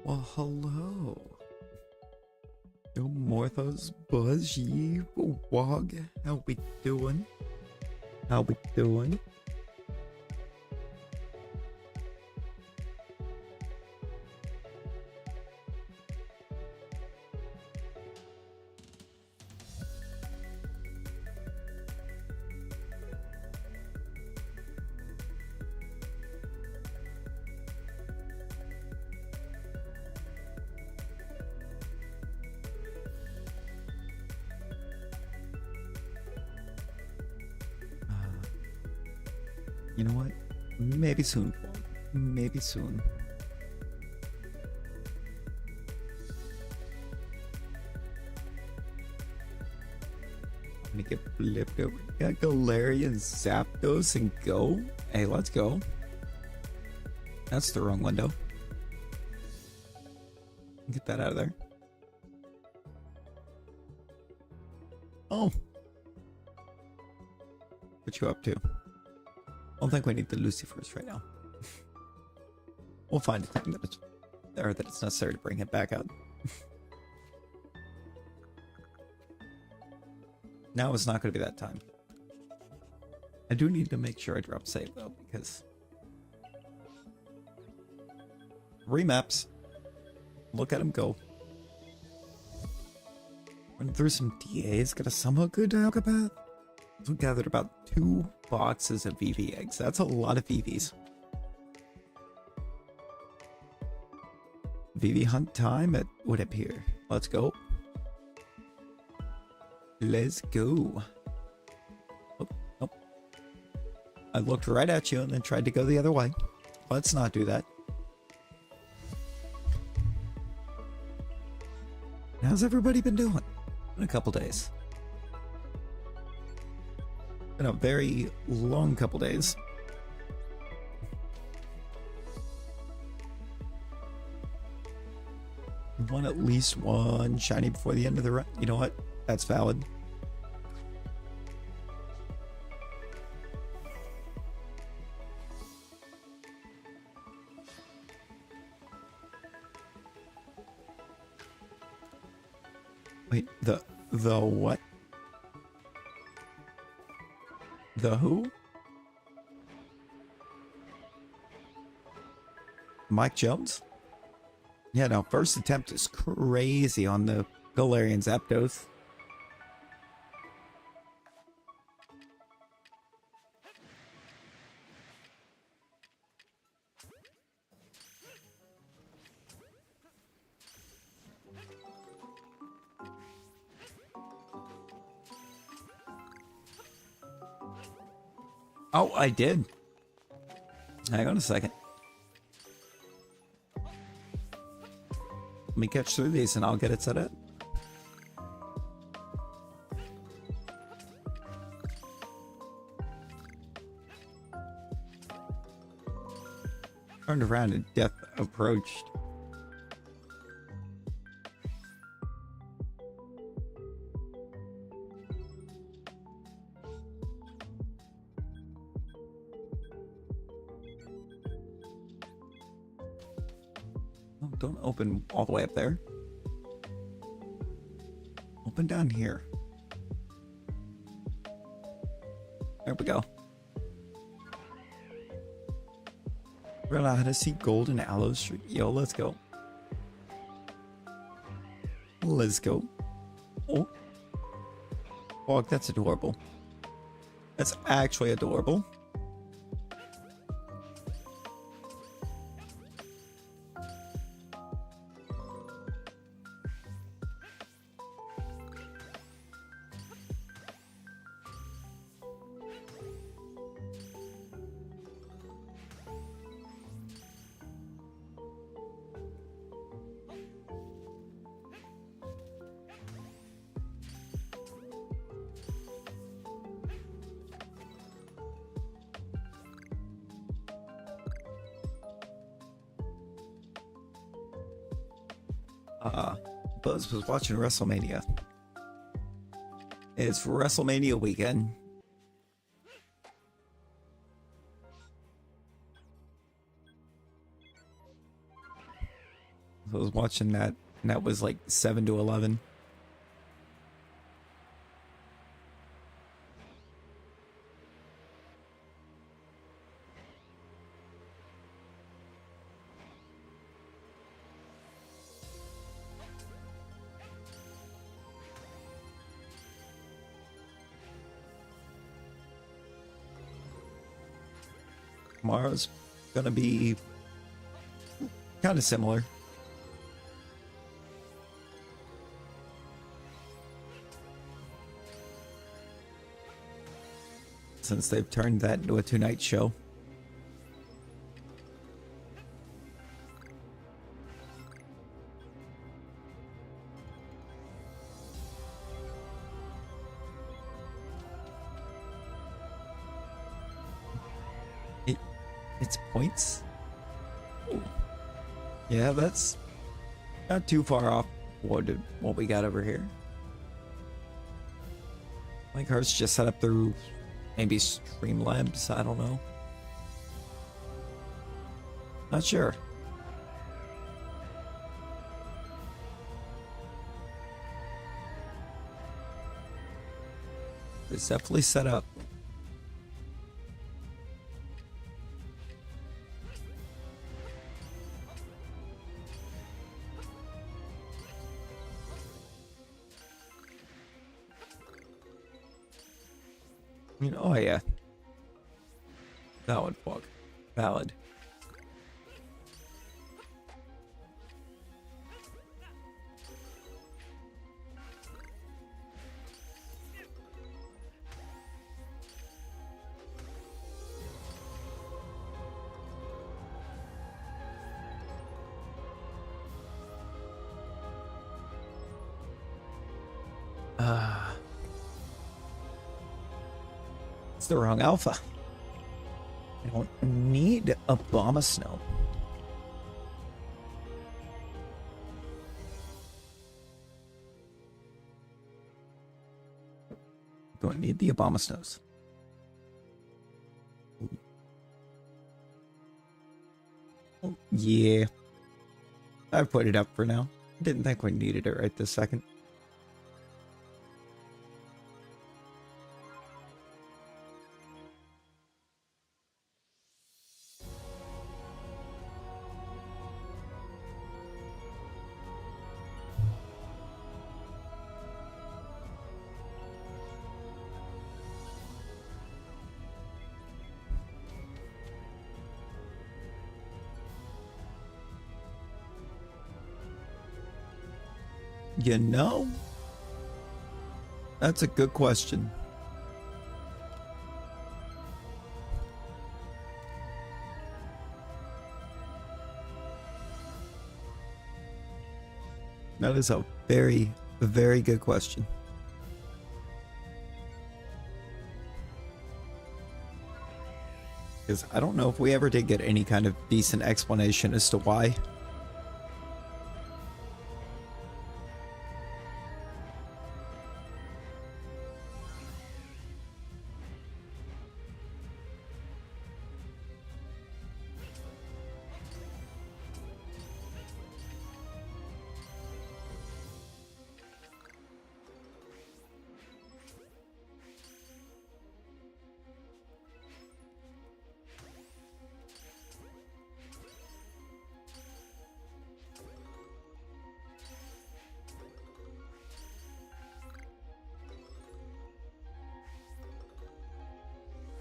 Well, hello. Yo, Morthos, Buzzy, Wog. How we doing? How we doing? You know what? Maybe soon. Maybe soon. I'm gonna get flipped over. Got Galarian, Zapdos, and go. Hey, let's go. That's the wrong window. Get that out of there. Oh. What you up to? I don't think we need the Lucifers right now. We'll find a time that it's there, that it's necessary to bring it back out. Now is not going to be that time. I do need to make sure I drop save though, because remaps. Look at him go. Run through some DAs, got a somewhat good Alcapath. We gathered about 2 boxes of VV eggs. That's a lot of VVs. VV hunt time, it would appear. Let's go. Let's go. Oh, oh. I looked right at you and then tried to go the other way. Let's not do that. How's everybody been doing? In a couple days. Been a very long couple days. We want at least one shiny before the end of the run. You know what? That's valid. Wait, the what? The who? Mike Jones? Yeah, no, first attempt is crazy on the Galarian Zapdos. Oh, I did. Hang on a second. Let me catch through these and I'll get it set up. Turned around and death approached. Don't open all the way up there. Open down here. There we go. We're allowed to see Golden Aloe Street. Yo, let's go. Let's go. Oh. Fuck, that's adorable. That's actually adorable. Buzz was watching WrestleMania. It's WrestleMania weekend. I was watching that, and that was like 7 to 11. Tomorrow's gonna be kind of similar. Since they've turned that into a 2-night show. It's points? Ooh. Yeah, that's not too far off what we got over here. Like hers just set up through maybe Streamlabs, I don't know. Not sure. It's definitely set up. I mean, oh yeah. That would fuck. Valid. It's the wrong alpha. I don't need a bomb of snow. Don't need the Obama snows. Oh, yeah. I've put it up for now. Didn't think we needed it right this second. You know, that's a good question. That is a very, very good question. Because I don't know if we ever did get any kind of decent explanation as to why.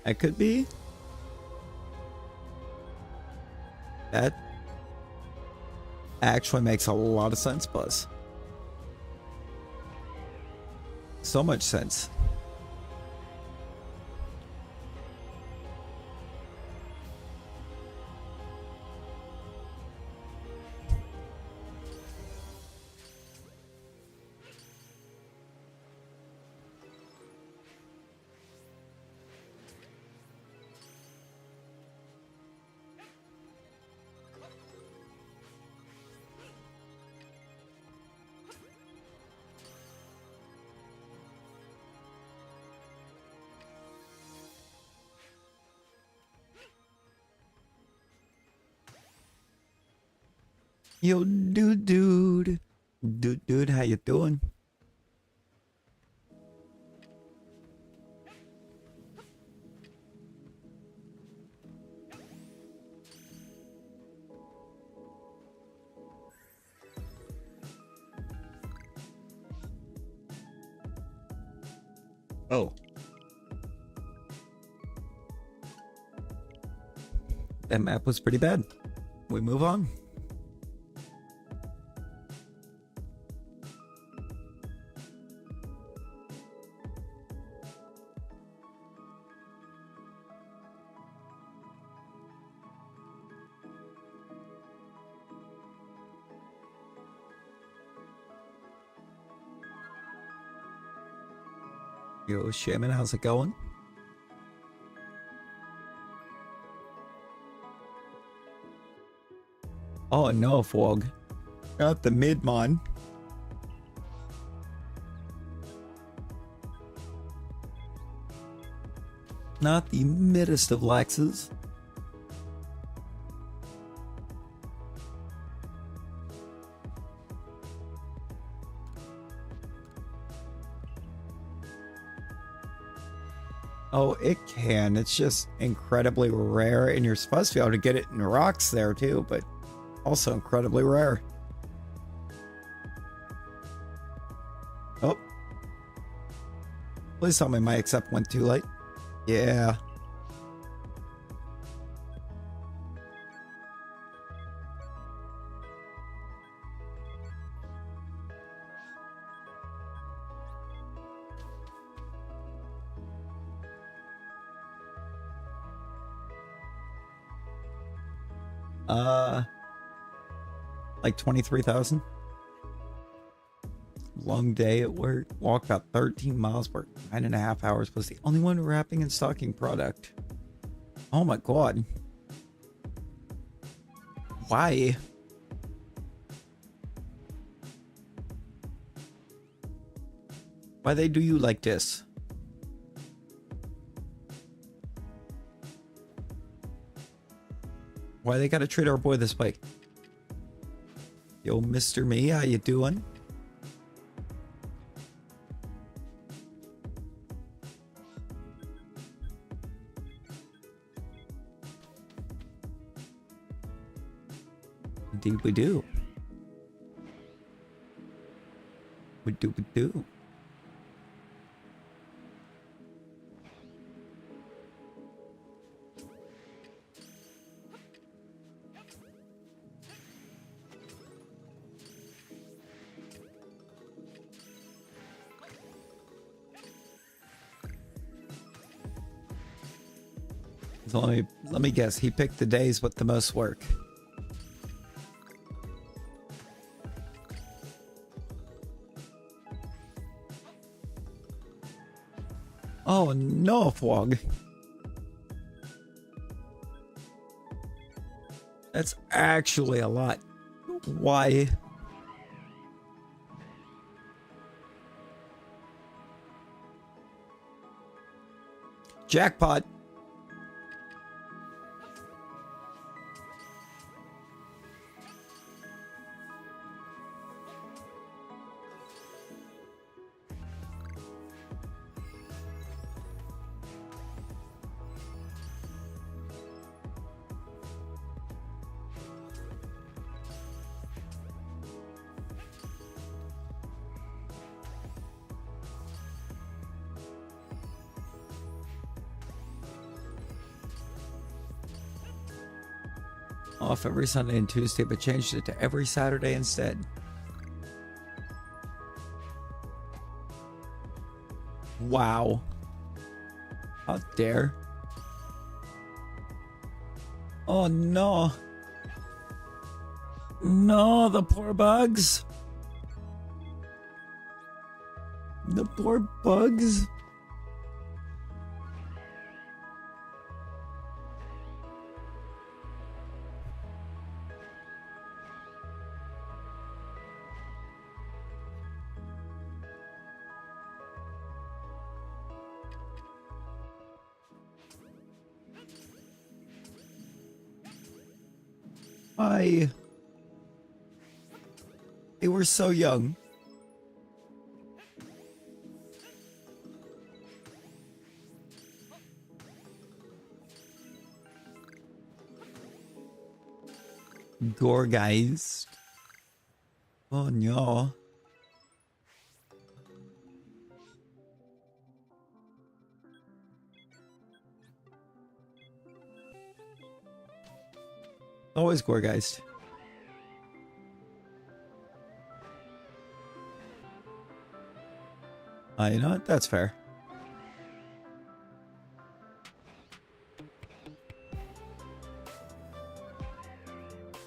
That could be. That actually makes a lot of sense, Buzz. So much sense. Yo, dude, how you doing? Oh, that map was pretty bad. We move on. Yo, Shaman, how's it going? Oh no, Fog. Not the mid-mon. Not the middest of laxes. Oh, it can. It's just incredibly rare, and you're supposed to be able to get it in rocks there too, but also incredibly rare. Oh. Please tell me my accept went too late. Yeah. Like 23,000. Long day at work. Walk about 13 miles, work 9.5 hours, was the only one wrapping and stocking product. Oh my god. Why? Why they do you like this? Why they gotta treat our boy this way? Yo, Mr. Me, how you doing? Indeed we do. We do. So let me guess. He picked the days with the most work. Oh no, Fog. That's actually a lot. Why? Jackpot. Off every Sunday and Tuesday, but changed it to every Saturday instead. Wow. How dare. Oh no. No, the poor bugs. The poor bugs. I were so young. Gorgeist. Oh no. Always Gorgeist. You know what? That's fair.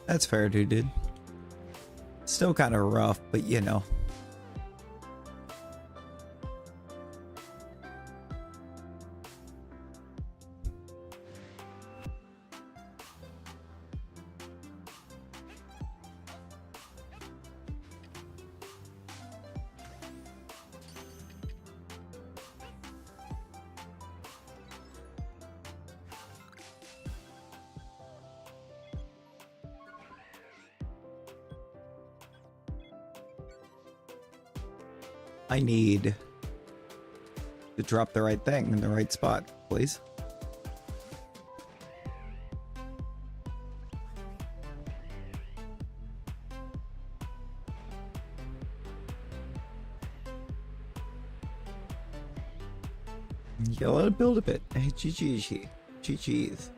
That's fair, dude. Still kind of rough, but you know. I need to drop the right thing in the right spot, please. Yeah, let it build a bit. Hey, GG's.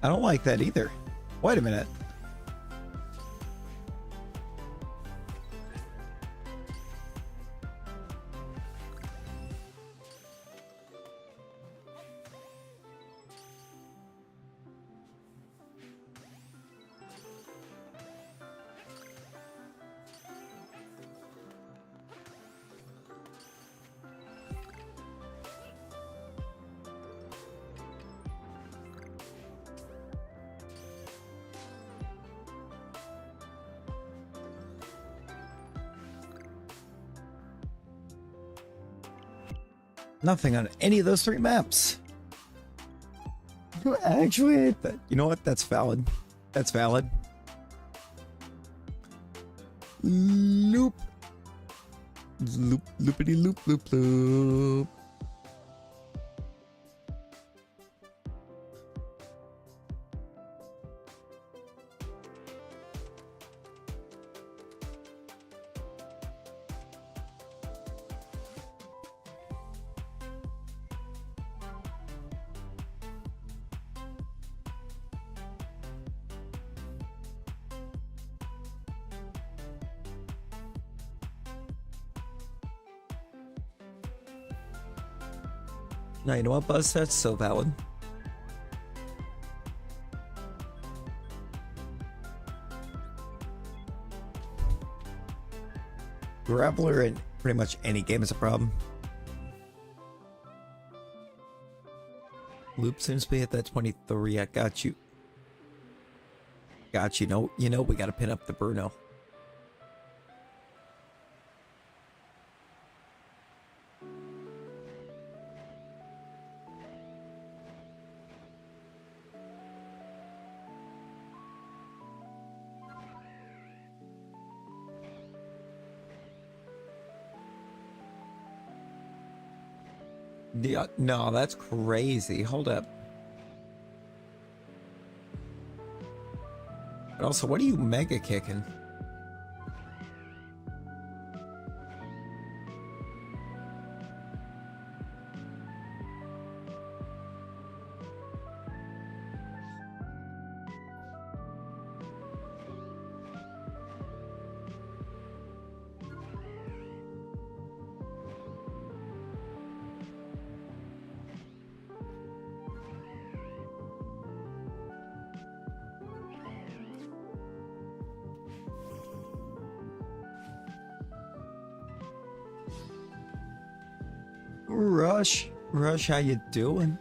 I don't like that either. Wait a minute. Nothing on any of those three maps. Actually, you know what? That's valid. That's valid. Loop. Loopity loop. Now, you know what, Buzz? That's so valid. Grappler in pretty much any game is a problem. Loop seems to be at that 23. I got you. Got you. You know we gotta pin up the Bruno. Yeah, no, that's crazy. Hold up. But also, what are you mega kicking? Rush, how you doing?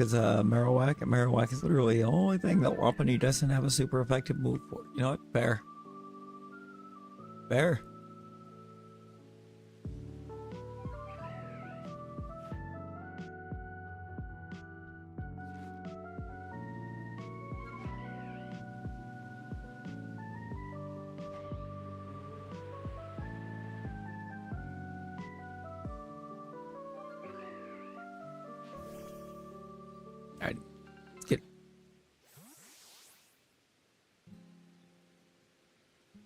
because Marowak is literally the only thing that Lopunny doesn't have a super effective move for. You know what? Fair. Fair. Alright, let's get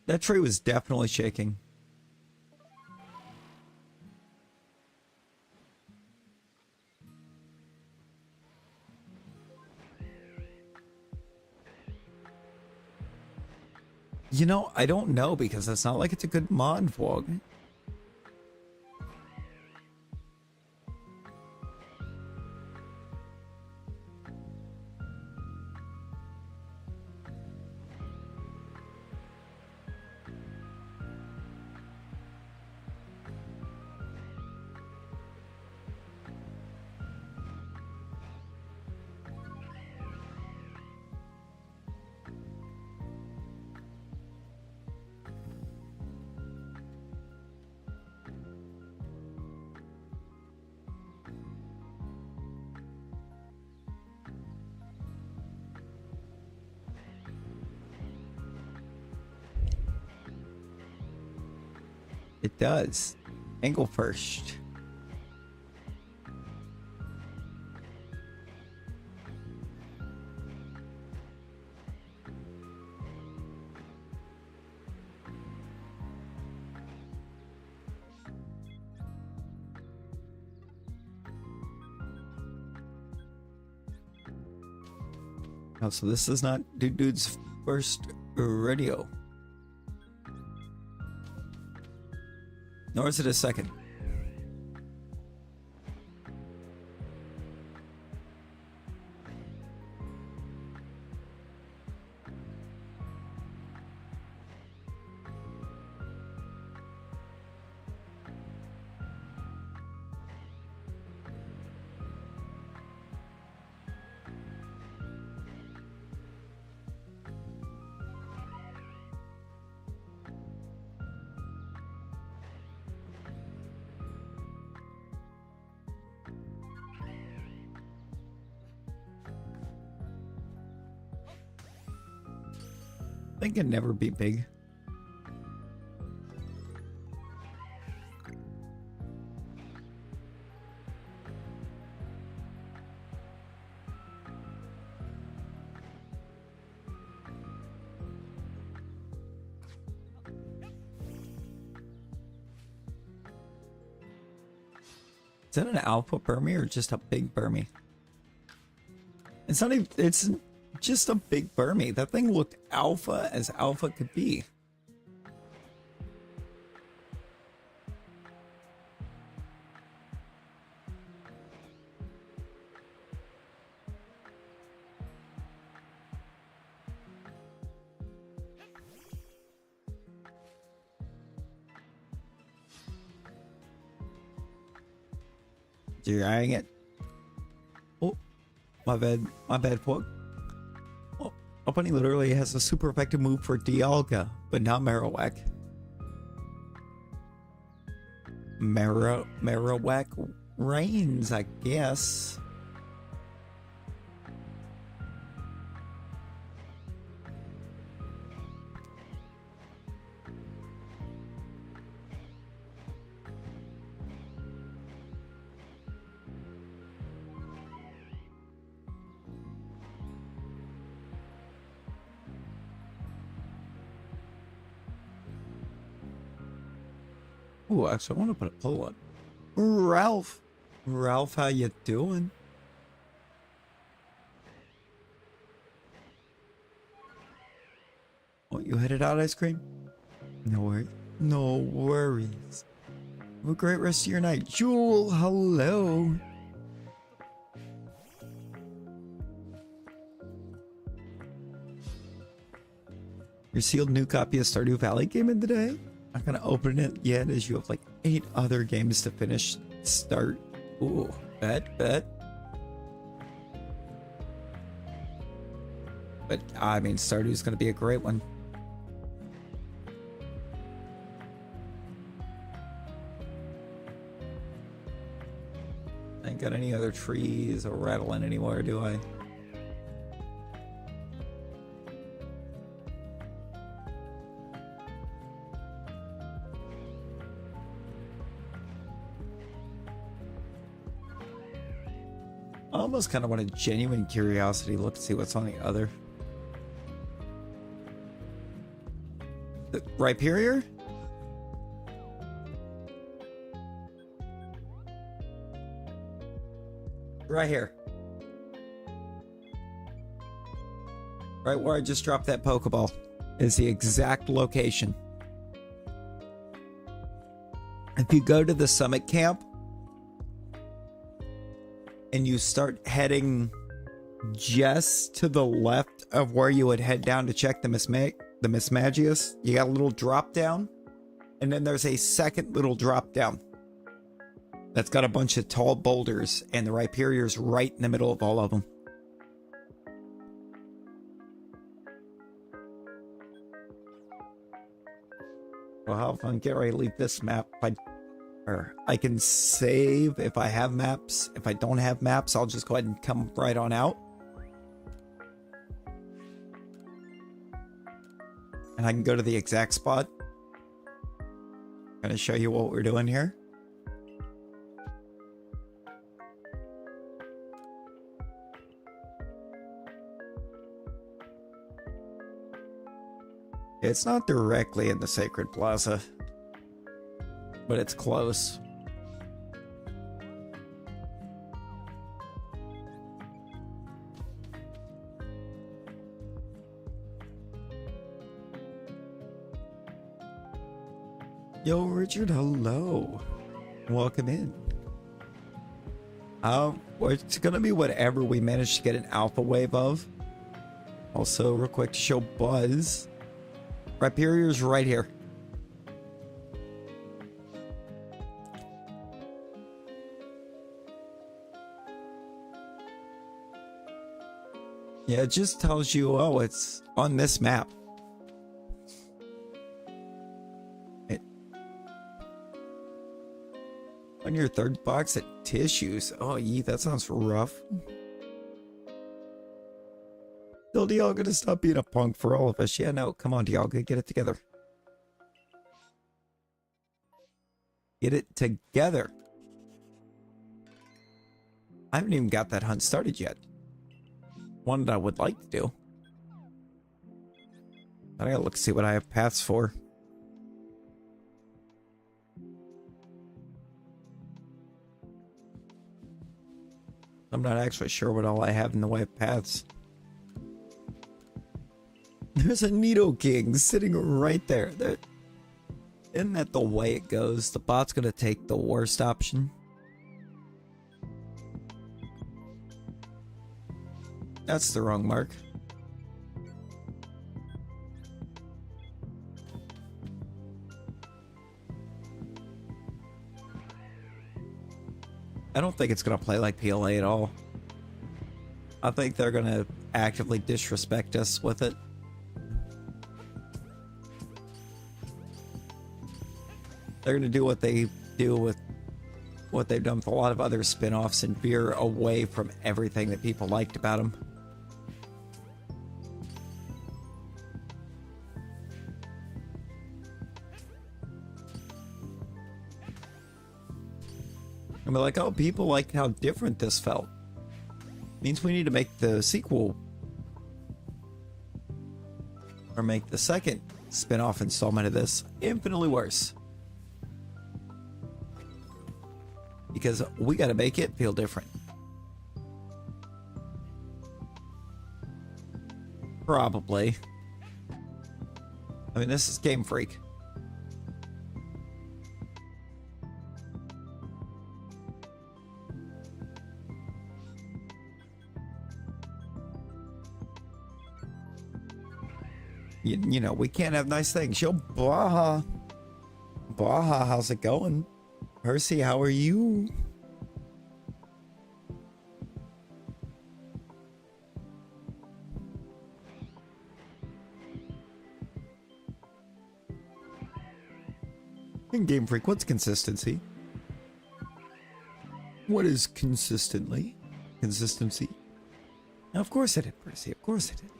that tree was definitely shaking. You know, I don't know because it's not like it's a good mod vlog. It does. Angle first. Oh, so this is not Dude's first radio. Nor is it a second. They can never be big. Is that an alpha Burmy or just a big Burmy? It's not even, it's just a big Burmy. That thing looked alpha as alpha could be. Drying it. Oh, my bad, Pog. Oh, Lopunny literally has a super effective move for Dialga, but not Marowak. Marowak reigns, I guess. Ooh, actually, I want to put a poll up. Ralph, how you doing? Oh, you headed out, ice cream? No worries. No worries. Have a great rest of your night. Jewel, hello. Your sealed new copy of Stardew Valley came in today? Not gonna open it yet as you have like 8 other games to finish. Start. Ooh, bet. But I mean, Stardew's going to be a great one. I ain't got any other trees or rattling anymore, do I? I almost kind of want a genuine curiosity look to see what's on the other. The Rhyperior? Right here. Right where I just dropped that Pokeball is the exact location. If you go to the summit camp and you start heading just to the left of where you would head down to check the Mismagius, you got a little drop down, and then there's a second little drop down that's got a bunch of tall boulders, and the Rhyperior's right in the middle of all of them. Well, how fun. Get ready to leave this map. I can save if I have maps. If I don't have maps, I'll just go ahead and come right on out. And I can go to the exact spot. I'm going to show you what we're doing here. It's not directly in the Sacred Plaza, but it's close. Yo, Richard, hello. Welcome in. It's gonna be whatever we manage to get an alpha wave of. Also, real quick to show Buzz. Rhyperior's right here. Yeah, it just tells you, oh, it's on this map. On your third box at tissues. Oh, yee, that sounds rough. Still, Dialga, to stop being a punk for all of us. Yeah, no, come on, Dialga, get it together. Get it together. I haven't even got that hunt started yet. One that I would like to do. I gotta look see what I have paths for. I'm not actually sure what all I have in the way of paths. There's a Nidoking sitting right there. Isn't that the way it goes? The bot's gonna take the worst option. That's the wrong mark. I don't think it's gonna play like PLA at all. I think they're gonna actively disrespect us with it. They're going to do what they do with what they've done with a lot of other spin-offs and veer away from everything that people liked about them. And we're like, oh, people liked how different this felt. Means we need to make the sequel. Or make the second spin-off installment of this infinitely worse. Because we gotta make it feel different. Probably. I mean, this is Game Freak. You know, we can't have nice things. Yo, Baja. Baja, how's it going? Percy, how are you? Game Freak, what's consistency? What is consistently? Consistency? Of course I did, Percy. Of course I did.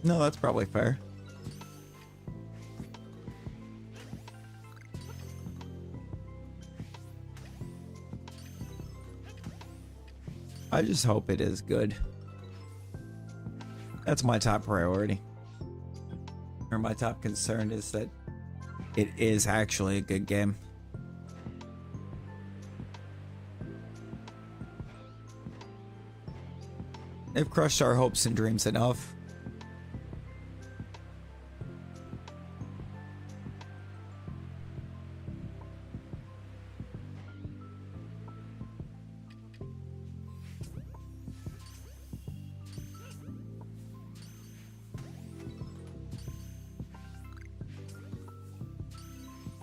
No, that's probably fair. I just hope it is good. That's my top priority. Or my top concern is that it is actually a good game. They've crushed our hopes and dreams enough.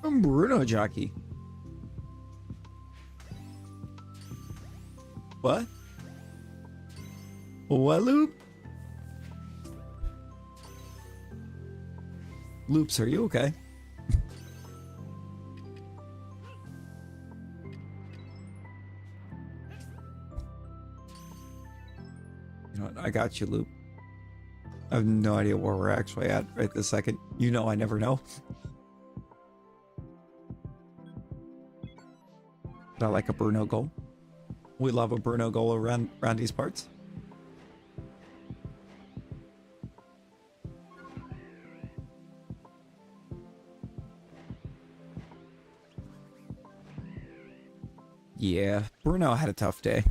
I'm Bruno Jockey. What? What loop? Loops, are you okay? You know what? I got you, Loop. I have no idea where we're actually at right this second. You know I never know. But I like a Bruno goal. We love a Bruno goal around these parts. Yeah, Bruno had a tough day.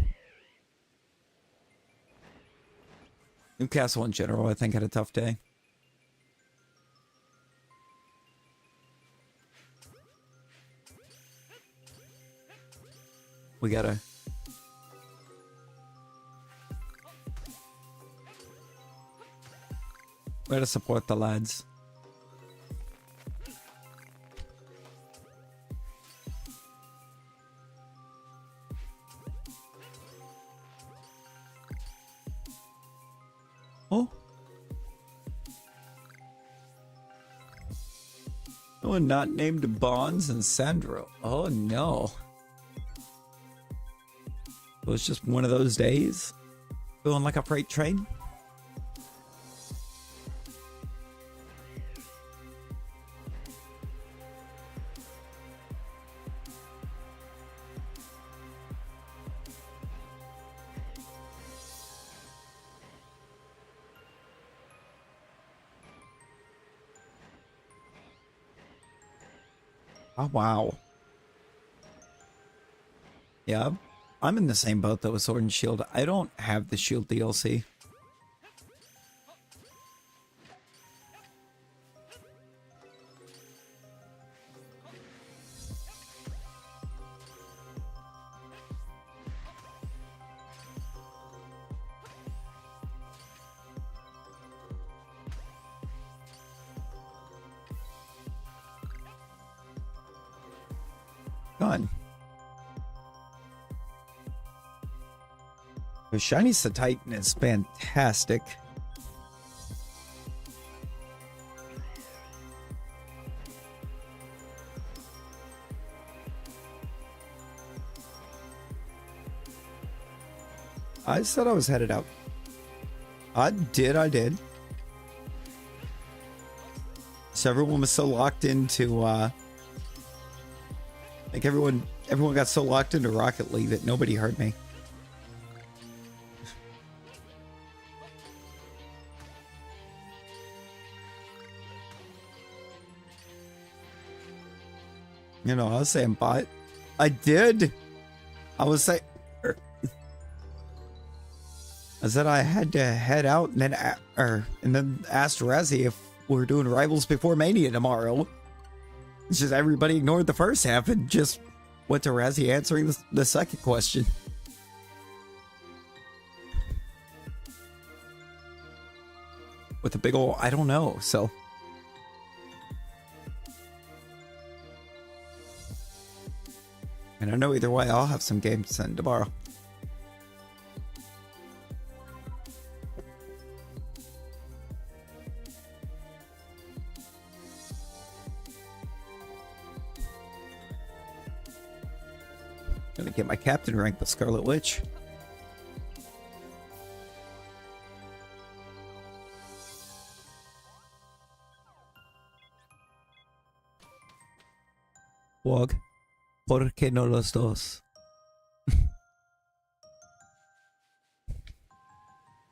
Newcastle in general, I think, had a tough day. We gotta support the lads. Oh. No one not named Bonds and Sandro. Oh no. It was just one of those days. Feeling like a freight train. Oh, wow. Yeah, I'm in the same boat though with Sword and Shield. I don't have the Shield DLC. Gone. The Shiny Titan is fantastic. I said I was headed out. I did. So everyone was so locked into like everyone got so locked into Rocket League that nobody heard me. You know, I was saying bye. I did. I was saying, I said I had to head out and then asked Razzie if we were doing Rivals before Mania tomorrow. It's just everybody ignored the first half and just went to Razzie answering the second question. with a big ol', I don't know, so. And I know either way, I'll have some games to send tomorrow. Gonna get my captain rank with Scarlet Witch. Wog. ¿Por qué no los dos?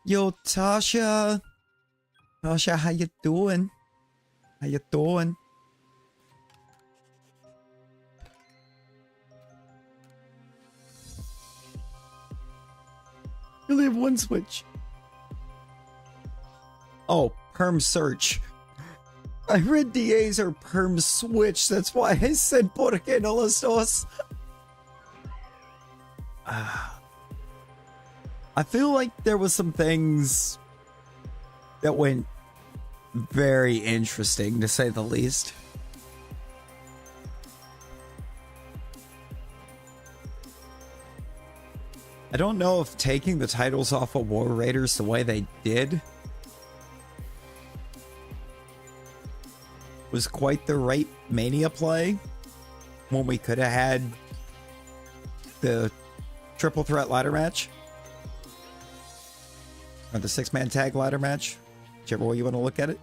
Yo, Tasha. Tasha, how you doing? How you doing? You only have one switch. Oh, perm search. I read DAs are perm switch. That's why I said por qué no los dos. I feel like there was some things that went very interesting, to say the least. I don't know if taking the titles off of War Raiders the way they did was quite the right Mania play, when we could have had the triple threat ladder match, or the 6-man tag ladder match, whichever way you want to look at it.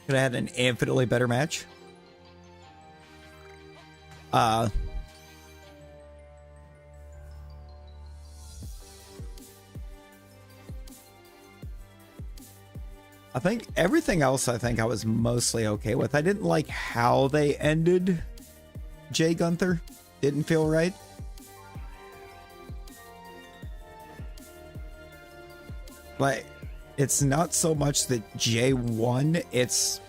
Could have had an infinitely better match. I think everything else I was mostly okay with. I didn't like how they ended Jay Gunther. Didn't feel right. Like, it's not so much that Jay won, it's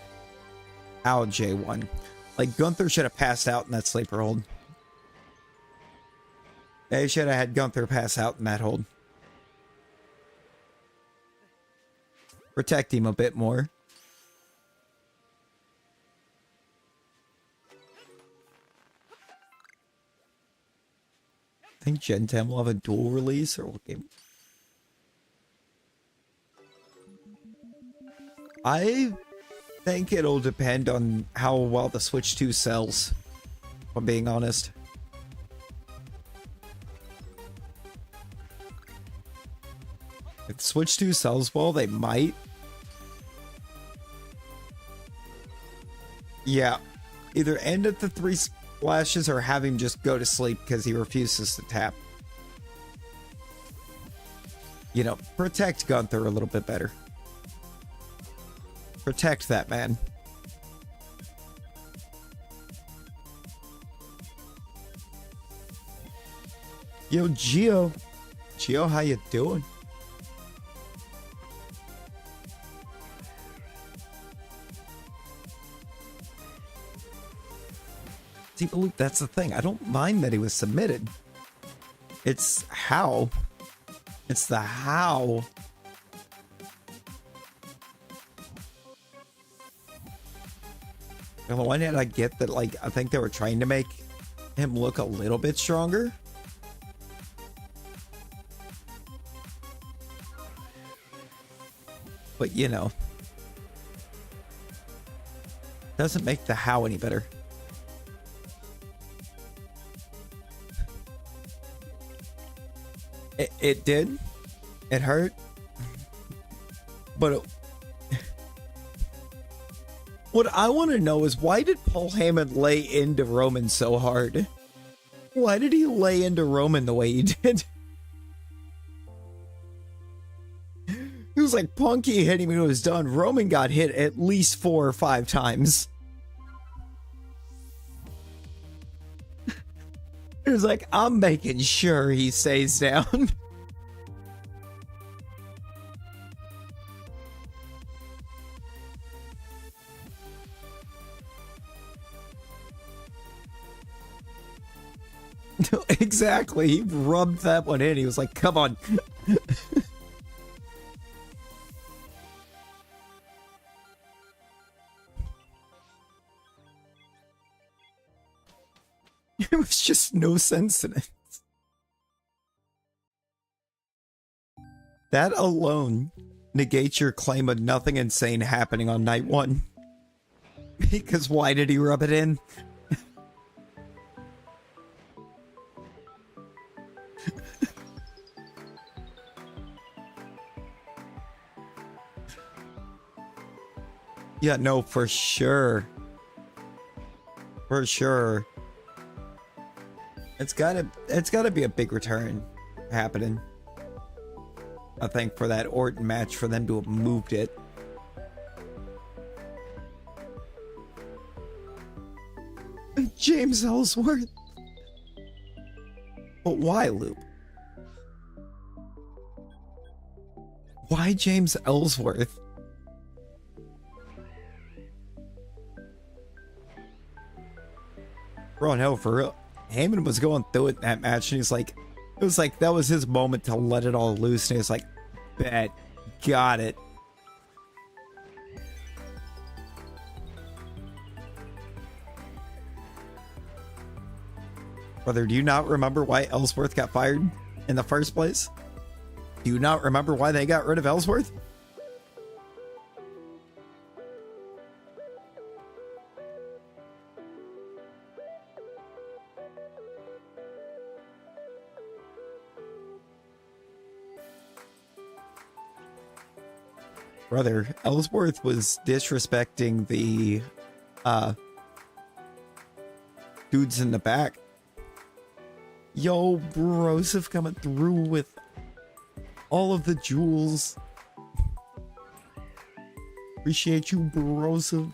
how Jay won. Like, Gunther should have passed out in that sleeper hold. They should have had Gunther pass out in that hold. Protect him a bit more. I think Gen 10 will have a dual release, or what game? I think it'll depend on how well the Switch 2 sells, if I'm being honest. If Switch 2 sells well, they might. Yeah, either end at the 3 splashes or have him just go to sleep because he refuses to tap. You know, protect Gunther a little bit better. Protect that man. Yo, Gio. Gio, how you doing? See, look, that's the thing. I don't mind that he was submitted. It's how. It's the how. On the one hand, I get that, like, I think they were trying to make him look a little bit stronger. But, you know, doesn't make the how any better. It did. It hurt. But what I want to know is, why did Paul Heyman lay into Roman so hard? Why did he lay into Roman the way he did? He was like, Punky hit him and it was done. Roman got hit at least 4 or 5 times. He was like, I'm making sure he stays down. Exactly. He rubbed that one in. He was like, come on. There was just no sense in it. That alone negates your claim of nothing insane happening on night one. Because why did he rub it in? Yeah, no, for sure. For sure. It's gotta be a big return happening. I think for that Orton match, for them to have moved it. James Ellsworth. But why, Loop? Why James Ellsworth? Bro, no, for real. Heyman was going through it in that match, and he's like, it was like that was his moment to let it all loose, and he was like, bet, got it. Brother, do you not remember why Ellsworth got fired in the first place? Do you not remember why they got rid of Ellsworth? Brother, Ellsworth was disrespecting the dudes in the back. Yo, Broseph coming through with all of the jewels. Appreciate you, Broseph.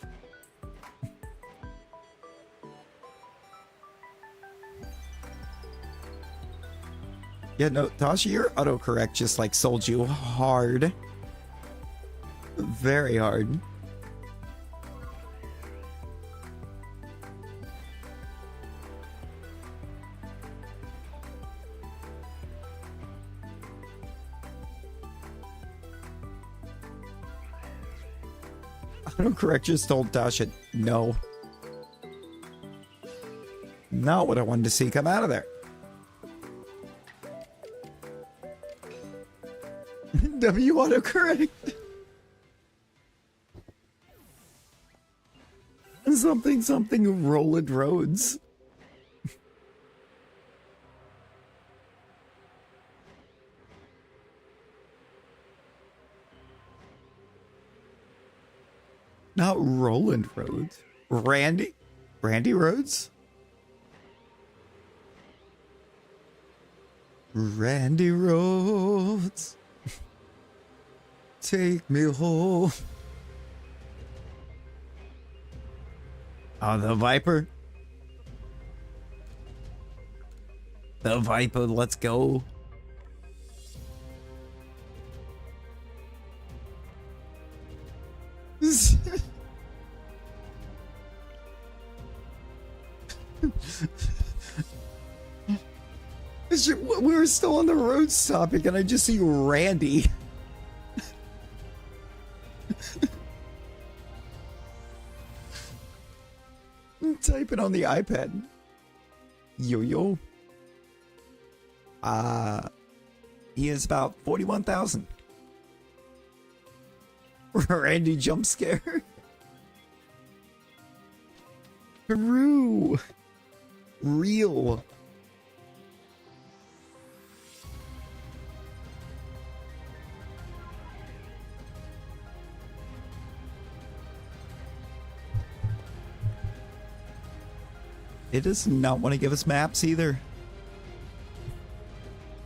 Yeah, no, Tasha, your autocorrect just like sold you hard. Very hard. Autocorrect just told Tasha, no. Not what I wanted to see come out of there. W autocorrect. Something Roland Rhodes. Not Roland Rhodes. Randy Rhodes? Randy Rhodes. Take me home. Oh, the Viper. The Viper, let's go. We were still on the Rhodes topic, and I just see Randy. Type it on the iPad. Yo. He is about 41,000. Randy jump scare. True. Real. It does not want to give us maps either.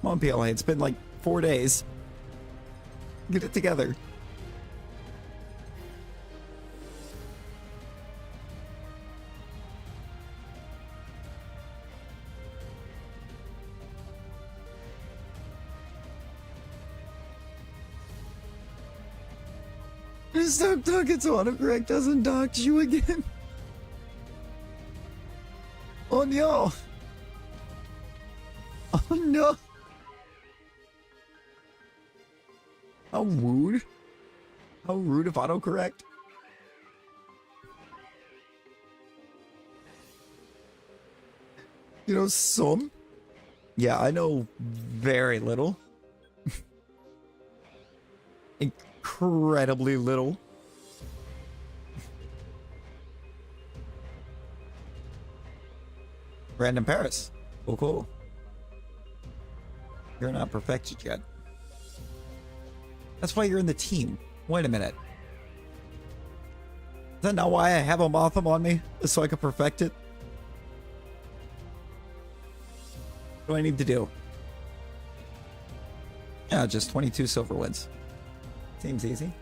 Come on, PLA. It's been like 4 days. Get it together. Stop talking so autocorrect doesn't dox you again. Oh no. Oh no! How rude. How rude of autocorrect. You know some? Yeah, I know very little. Incredibly little. Random Paris. Cool, cool. You're not perfected yet. That's why you're in the team. Wait a minute. Is that not why I have a Motham on me? So I can perfect it? What do I need to do? Yeah, just 22 silver wins. Seems easy.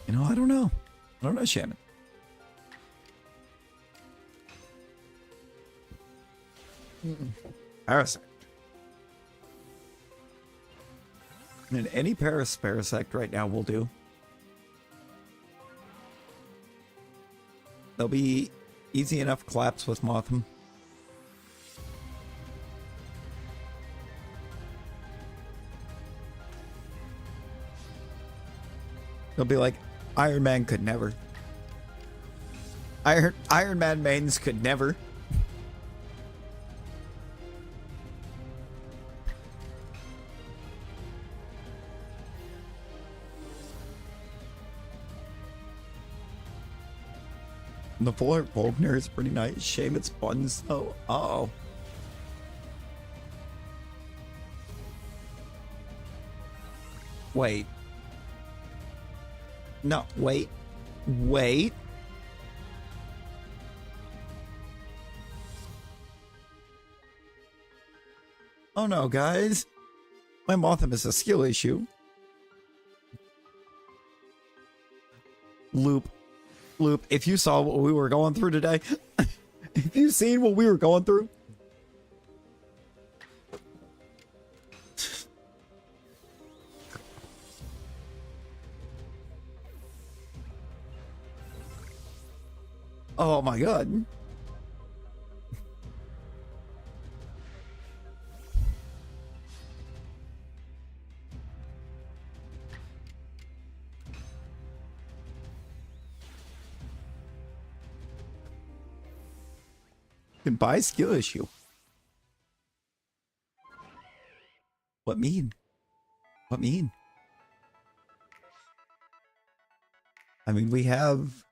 You know, I don't know. I don't know, Shannon. Parasect. And any Parasect right now will do. They'll be easy enough claps with Motham. They'll be like, Iron Man could never. Iron Man mains could never. The Polar Volkner is pretty nice. Shame it's buns though. Uh-oh. Wait. No, wait. Wait. Oh no, guys. My Motham is a skill issue. Loop, if you saw what we were going through today, if you seen what we were going through. Oh my god. Goodbye skill issue. What mean? What mean? I mean, we have...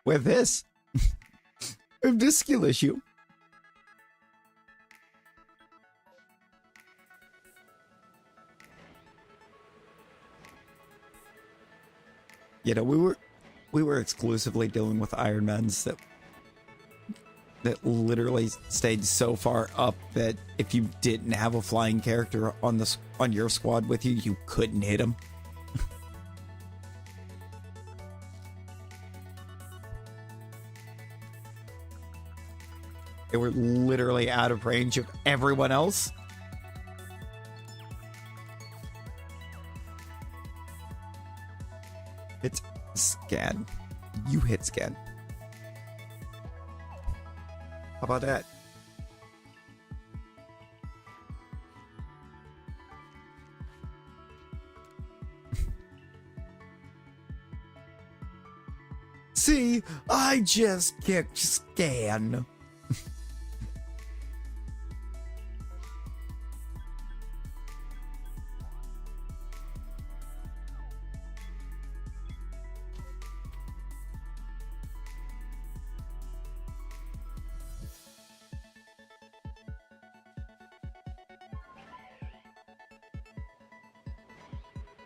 We have this. We have this skill issue. You know, we were exclusively dealing with Iron Mans that literally stayed so far up that if you didn't have a flying character on your squad with you, you couldn't hit him. They were literally out of range of everyone else. It's scan. You hit scan. How about that? See, I just kicked scan.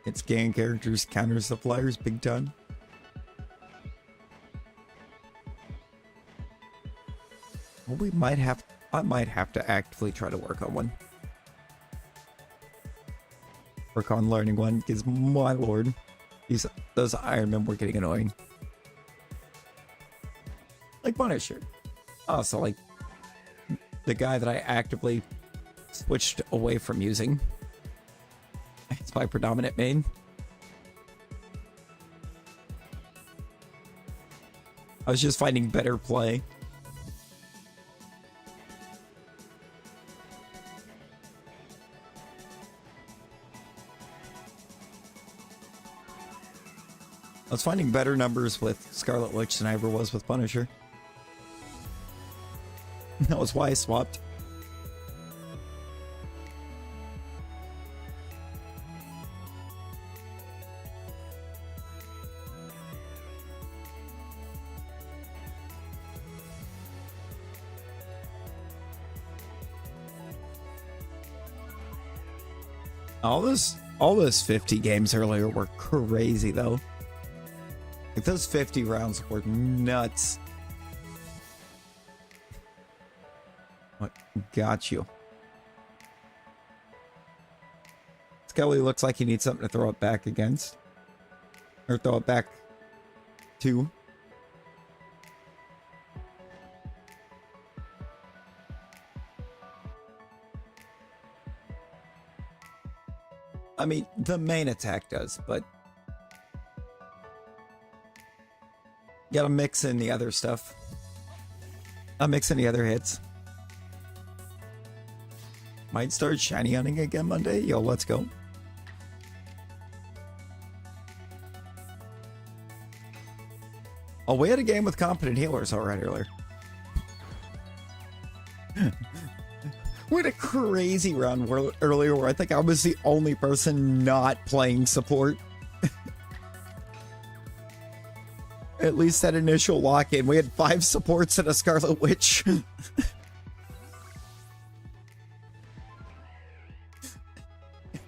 It's scan characters, counter suppliers, big ton. Well, I might have to actively try to work on one. Work on learning one, because my lord, those Iron Men were getting annoying. Like Punisher. Also, like the guy that I actively switched away from using. It's my predominant main. I was just finding better play. I was finding better numbers with Scarlet Witch than I ever was with Punisher. That was why I swapped. All those 50 games earlier were crazy though. Like those 50 rounds were nuts. What got you? Skelly looks like he needs something to throw it back against. Or throw it back to. I mean, the main attack does, but you gotta mix in the other stuff. I'll mix in the other hits. Might start shiny hunting again Monday. Yo, let's go. Oh, we had a game with competent healers already earlier. We had a crazy round earlier where I think I was the only person not playing support. At least that initial lock-in. We had 5 supports and a Scarlet Witch. It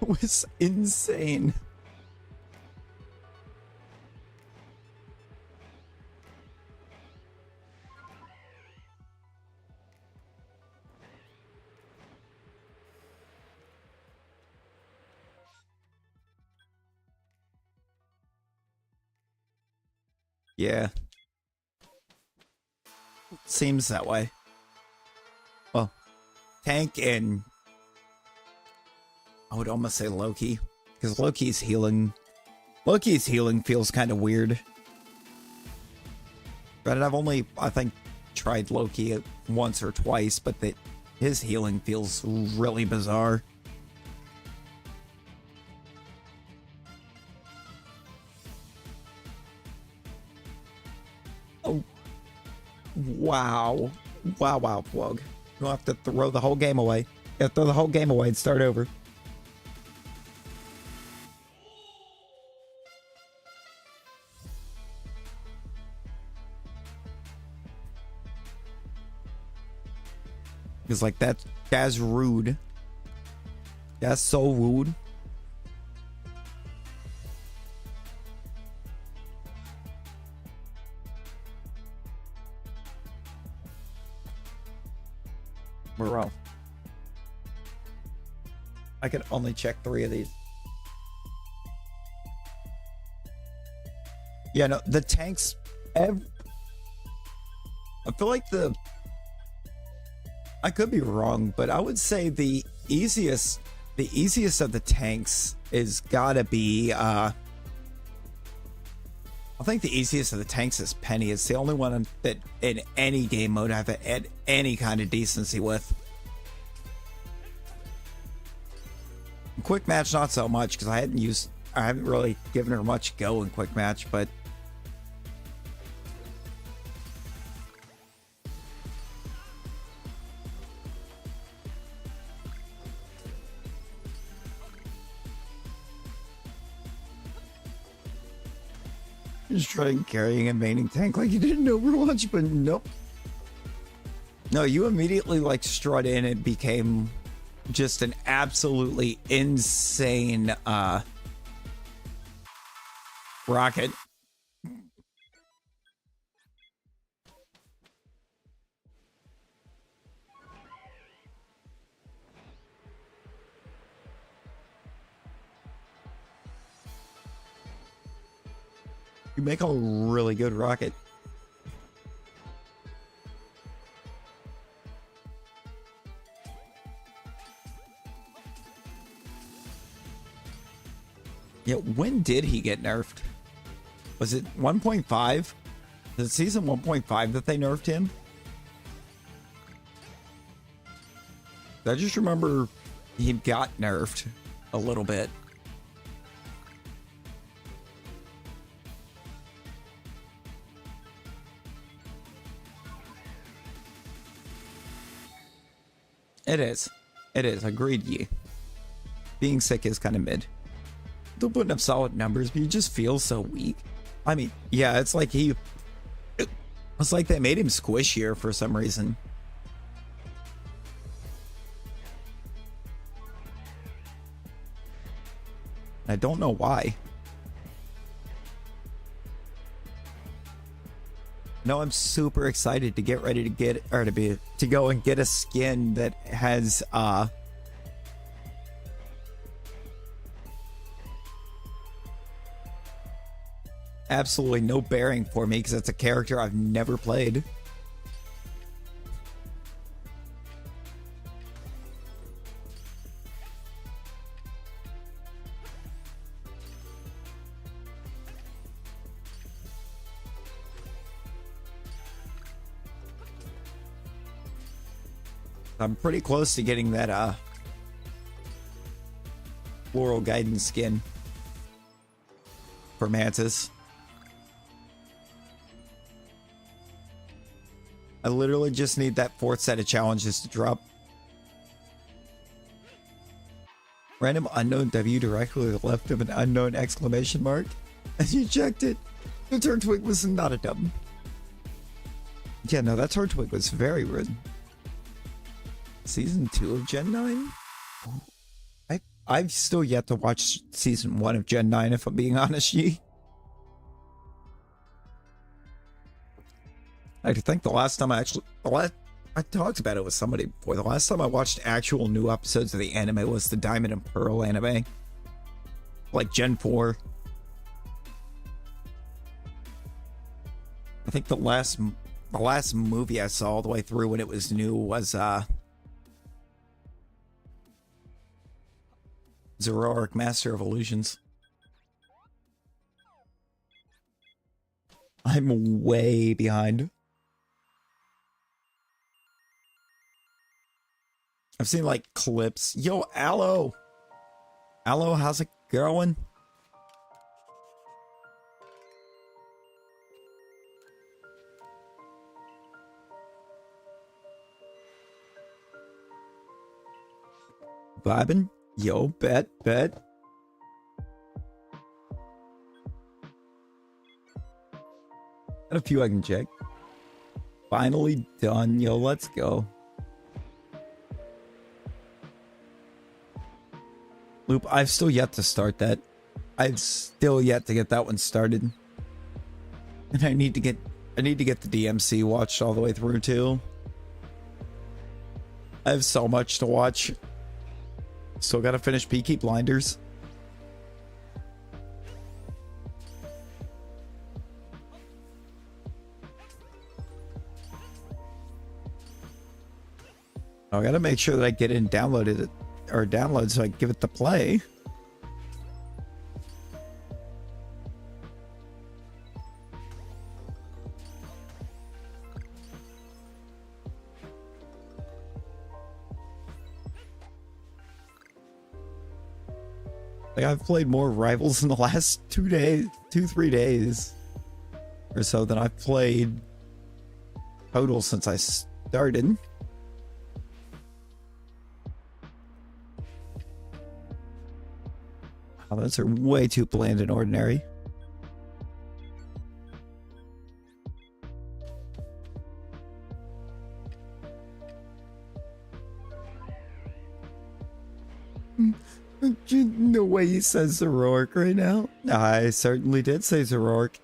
was insane. Yeah. Seems that way. Well, tank and I would almost say Loki, because Loki's healing feels kind of weird. But I've only, I think, tried Loki once or twice, but his healing feels really bizarre. Oh, wow. Wow, Plug. You'll have to throw the whole game away. You have to throw the whole game away and start over. Because, like, that's rude. That's so rude. Moreau. I can only check 3 of these. Yeah, no, the tanks. I feel like I could be wrong, but I would say the easiest of the tanks is gotta be. I think the easiest of the tanks is Penny. It's the only one that in any game mode I've had any kind of decency with. Quick match, not so much, because I haven't really given her much go in quick match, but just trying carrying a maining tank like you did in Overwatch, but nope. No, you immediately like strut in and became just an absolutely insane rocket. You make a really good rocket. Yeah, when did he get nerfed? Was it 1.5? Is it season 1.5 that they nerfed him? I just remember he got nerfed a little bit. It is. It is. Agreed, ye. Being sick is kind of mid. They're putting up solid numbers, but you just feel so weak. I mean, yeah, it's like it's like they made him squishier for some reason. I don't know why. No, I'm super excited to get ready to get, or to go and get a skin that has absolutely no bearing for me because it's a character I've never played. I'm pretty close to getting that floral guidance skin for Mantis. I literally just need that fourth set of challenges to drop. Random unknown W directly to the left of an unknown exclamation mark. And you checked it. The turn twig was not a dub. Yeah, no, that turn twig was very rude. Season 2 of Gen 9? I've still yet to watch Season 1 of Gen 9, if I'm being honest, ye. I think the last time I talked about it with somebody before. The last time I watched actual new episodes of the anime was the Diamond and Pearl anime. Like Gen 4. I think the last movie I saw all the way through when it was new was Zoroark, Master of Illusions. I'm way behind. I've seen like clips. Yo, Aloe! Aloe, how's it going? Vibin'? Yo, bet. And a few I can check. Finally done. Yo, let's go. Loop, I've still yet to start that. I've still yet to get that one started. And I need to get the DMC watched all the way through too. I have so much to watch. Still gotta finish Peaky Blinders. I gotta make sure that I get it and downloaded it, or download so I can give it the play. Like, I've played more Rivals in the last 3 days or so than I've played total since I started. Oh, those are way too bland and ordinary. No way he says Zoroark right now. I certainly did say Zoroark.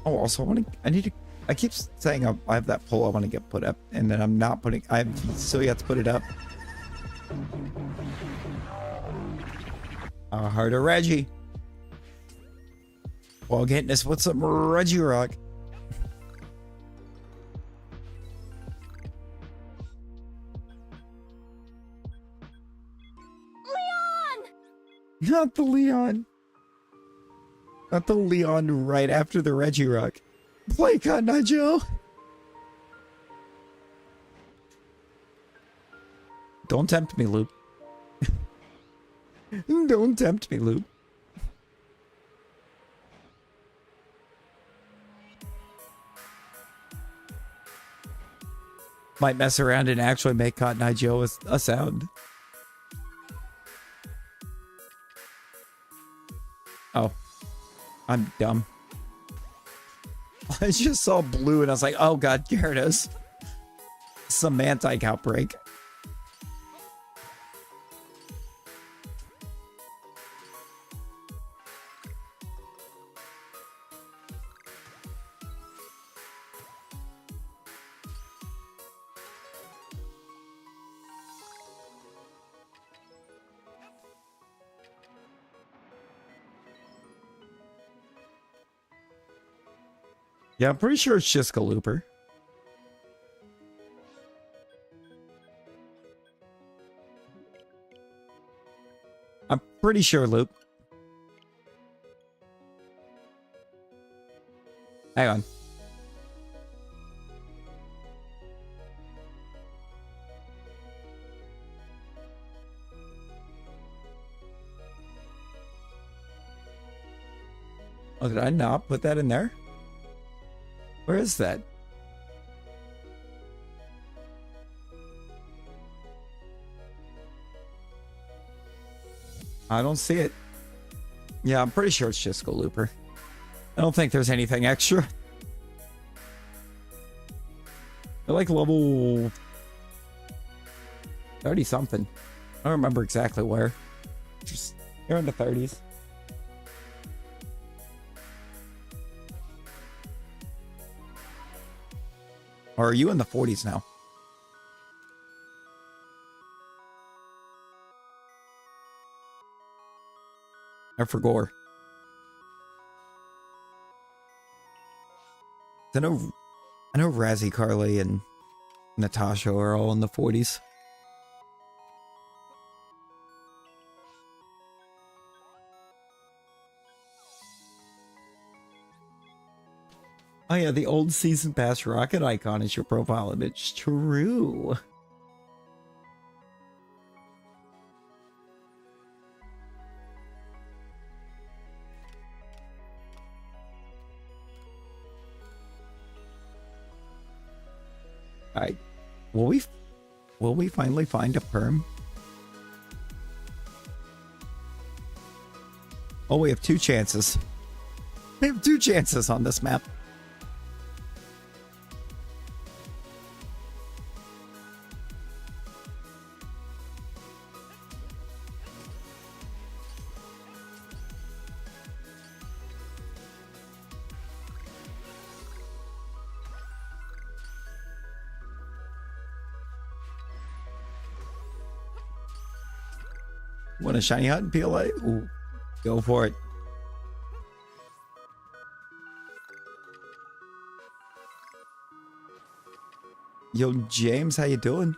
Oh, also, I I keep saying I have that pole I want to get put up, and then I'm not putting. I still yet to put it up. Harder Reggie. While getting us with some Reggie Rock. Not the Leon. Not the Leon right after the Reggie Rock. Play Cotton Eye Joe. Don't tempt me, Loop. Don't tempt me, Loop. Might mess around and actually make Cotton Eye Joe a sound. Oh, I'm dumb. I just saw blue and I was like, oh god, here it is. Semantic outbreak. Yeah, I'm pretty sure it's just Galooper. I'm pretty sure, Loop. Hang on. Oh, did I not put that in there? Where is that? I don't see it. Yeah, I'm pretty sure it's just Galooper. I don't think there's anything extra. They're like level 30 something. I don't remember exactly where. Just they're in the 30s. Or are you in the 40s now? I forgot. I know Razzie, Carly, and Natasha are all in the 40s. Oh yeah, the old season pass rocket icon is your profile image. True. Alright. Will we finally find a perm? Oh, we have 2 chances. We have 2 chances on this map. Want a shiny hot and PLA? Ooh, go for it. Yo, James, how you doing?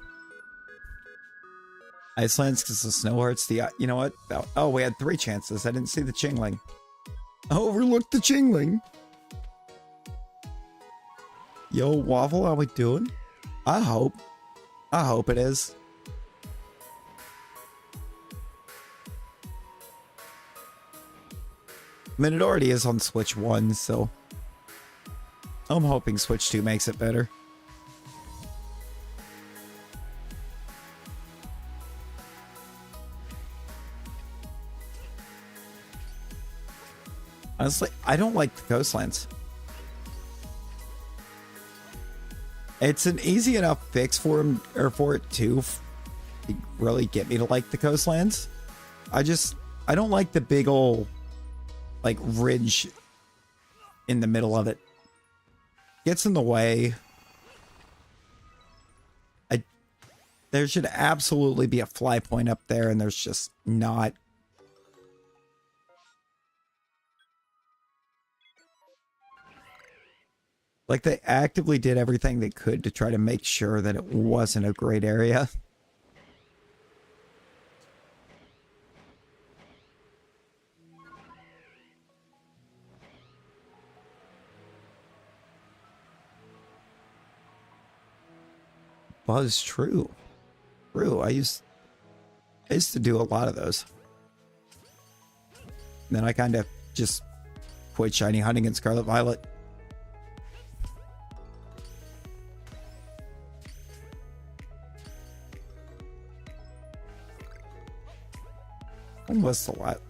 Iceland's because the snow hurts the... You know what? Oh, we had 3 chances. I didn't see the Chingling. I overlooked the Chingling. Yo, Waffle, how we doing? I hope it is. I mean, it already is on Switch 1, so I'm hoping Switch 2 makes it better. Honestly, I don't like the coastlands. It's an easy enough fix for him, or for it to really get me to like the coastlands. I don't like the big ol' like ridge in the middle of it. gets in the way. There should absolutely be a fly point up there, and there's just not. Like, they actively did everything they could to try to make sure that it wasn't a great area. Buzz True. True. I used to do a lot of those. And then I kind of just quit shiny hunting in Scarlet Violet. When was the last?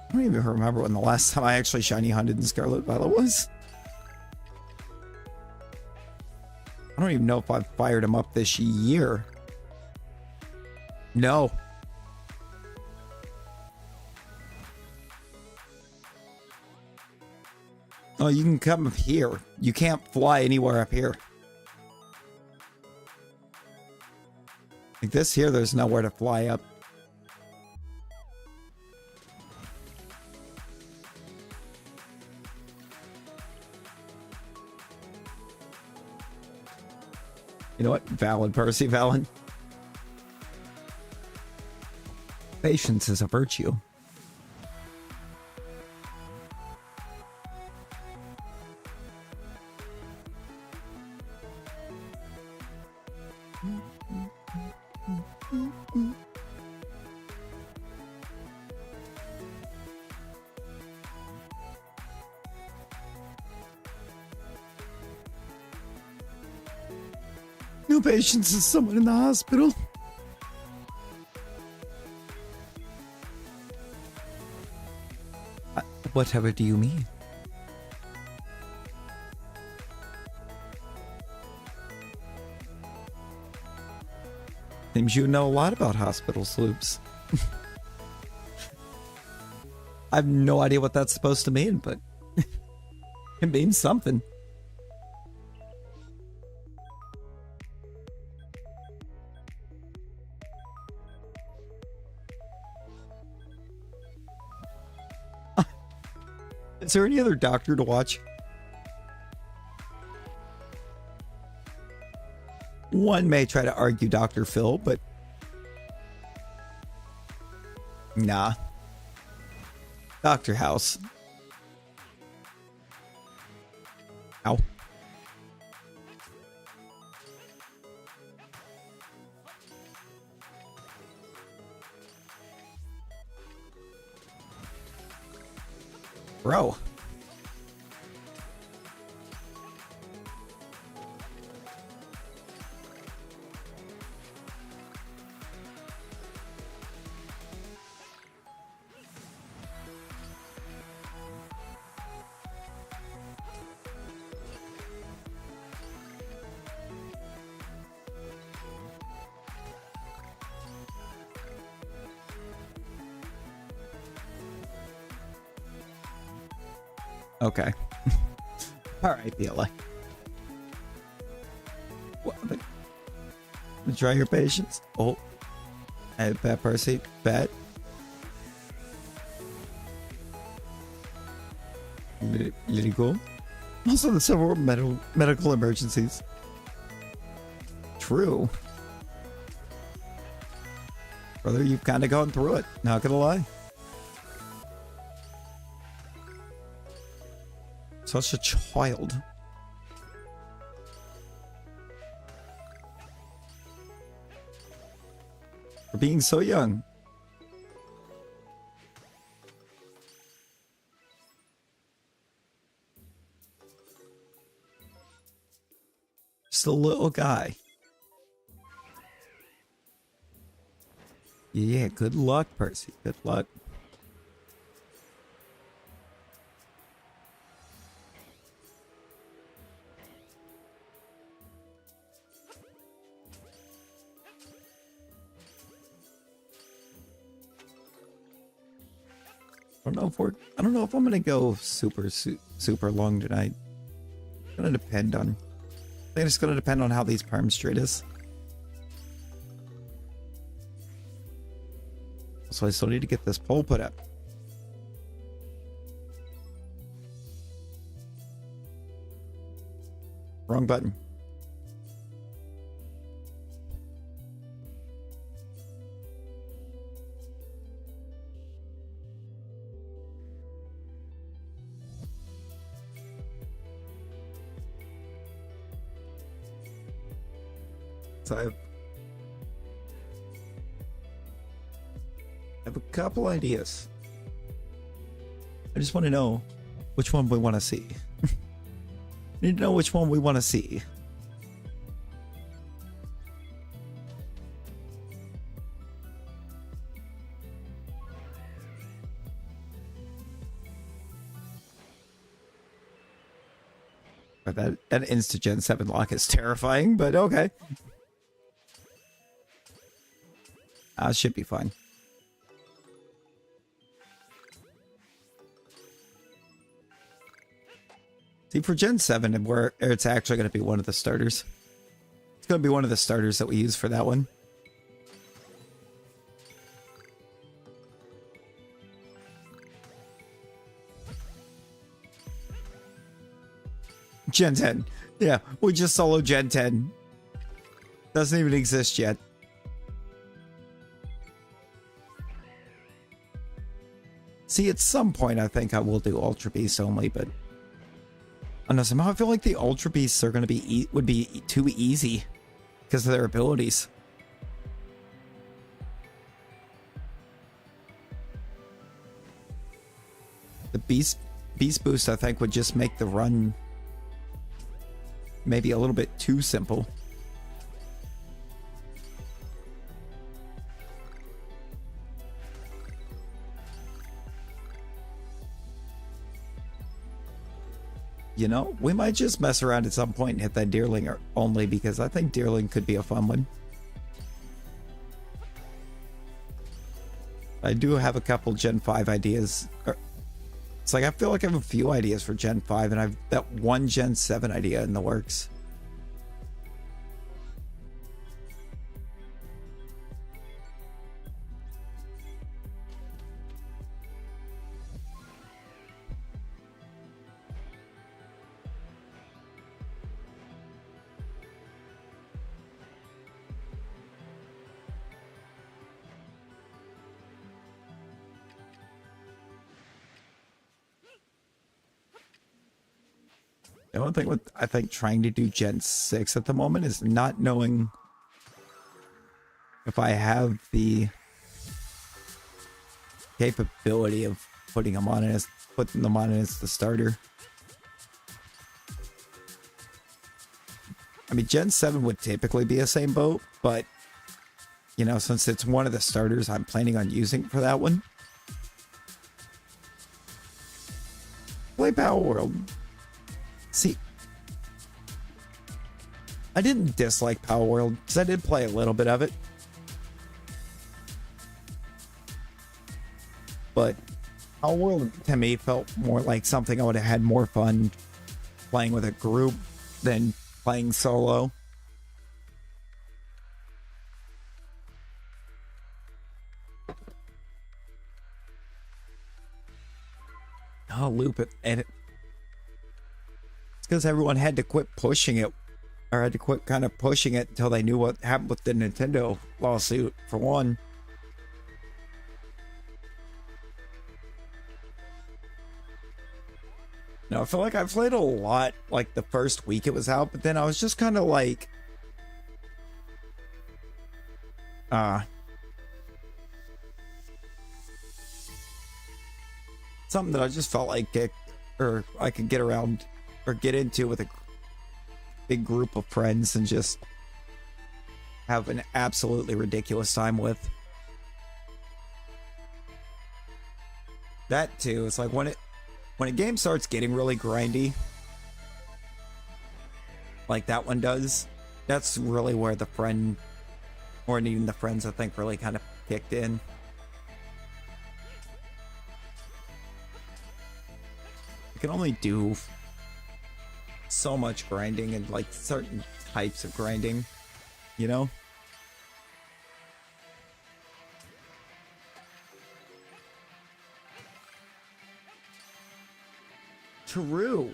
I don't even remember when the last time I actually shiny hunted in Scarlet Violet was. I don't even know if I've fired him up this year. No. Oh, you can come up here. You can't fly anywhere up here. Like this here, there's nowhere to fly up. You know what? Valid, Percy, valid. Patience is a virtue. No patience is someone in the hospital. Whatever do you mean? Seems you know a lot about hospital sloops. I have no idea what that's supposed to mean, but it means something. Is there any other doctor to watch? One may try to argue Dr. Phil, but nah. Dr. House. Ow. Bro. Okay. All right, BLA. Try your patience. Oh, hey, bad Percy, bad. Little cool. Also, the several medical emergencies. True. Brother, you've kind of gone through it. Not gonna lie. Such a child. For being so young. Just a little guy. Yeah, good luck, Percy. Good luck. I don't know if I'm gonna go super long tonight. gonna depend on. I think it's gonna depend on how these perms treat us. So I still need to get this pole put up. Wrong button. So I have a couple ideas. I just want to know which one we want to see. Need to know which one we want to see. That Insta Gen 7 lock is terrifying, but okay. Should be fine. See, for Gen 7, where it's actually going to be one of the starters. It's going to be one of the starters that we use for that one. Gen 10. Yeah, we just solo Gen 10. Doesn't even exist yet. See, at some point, I think I will do Ultra Beast only, but I don't know, somehow I feel like the Ultra Beasts are going to be would be too easy because of their abilities. The Beast Boost, I think, would just make the run maybe a little bit too simple. You know, we might just mess around at some point and hit that Deerling only, because I think Deerling could be a fun one. I do have a couple Gen 5 ideas. It's like I feel like I have a few ideas for Gen 5, and I've that one Gen 7 idea in the works. The only thing with, I think, trying to do Gen 6 at the moment is not knowing if I have the capability of putting them on as the starter. I mean, Gen 7 would typically be the same boat, but you know, since it's one of the starters, I'm planning on using for that one. Play Power World. See, I didn't dislike Power World because I did play a little bit of it. But Power World to me felt more like something I would have had more fun playing with a group than playing solo. I'll loop it, and it's because everyone had to quit pushing it, or had to quit kind of pushing it until they knew what happened with the Nintendo lawsuit, for one. No, I feel like I played a lot like the first week it was out, but then I was just kind of like, something that I just felt like I could get around or get into with a big group of friends and just have an absolutely ridiculous time with. That too, it's like when a game starts getting really grindy, like that one does, that's really where the friend, or even the friends, I think, really kind of kicked in. I can only do so much grinding and like certain types of grinding, you know? True.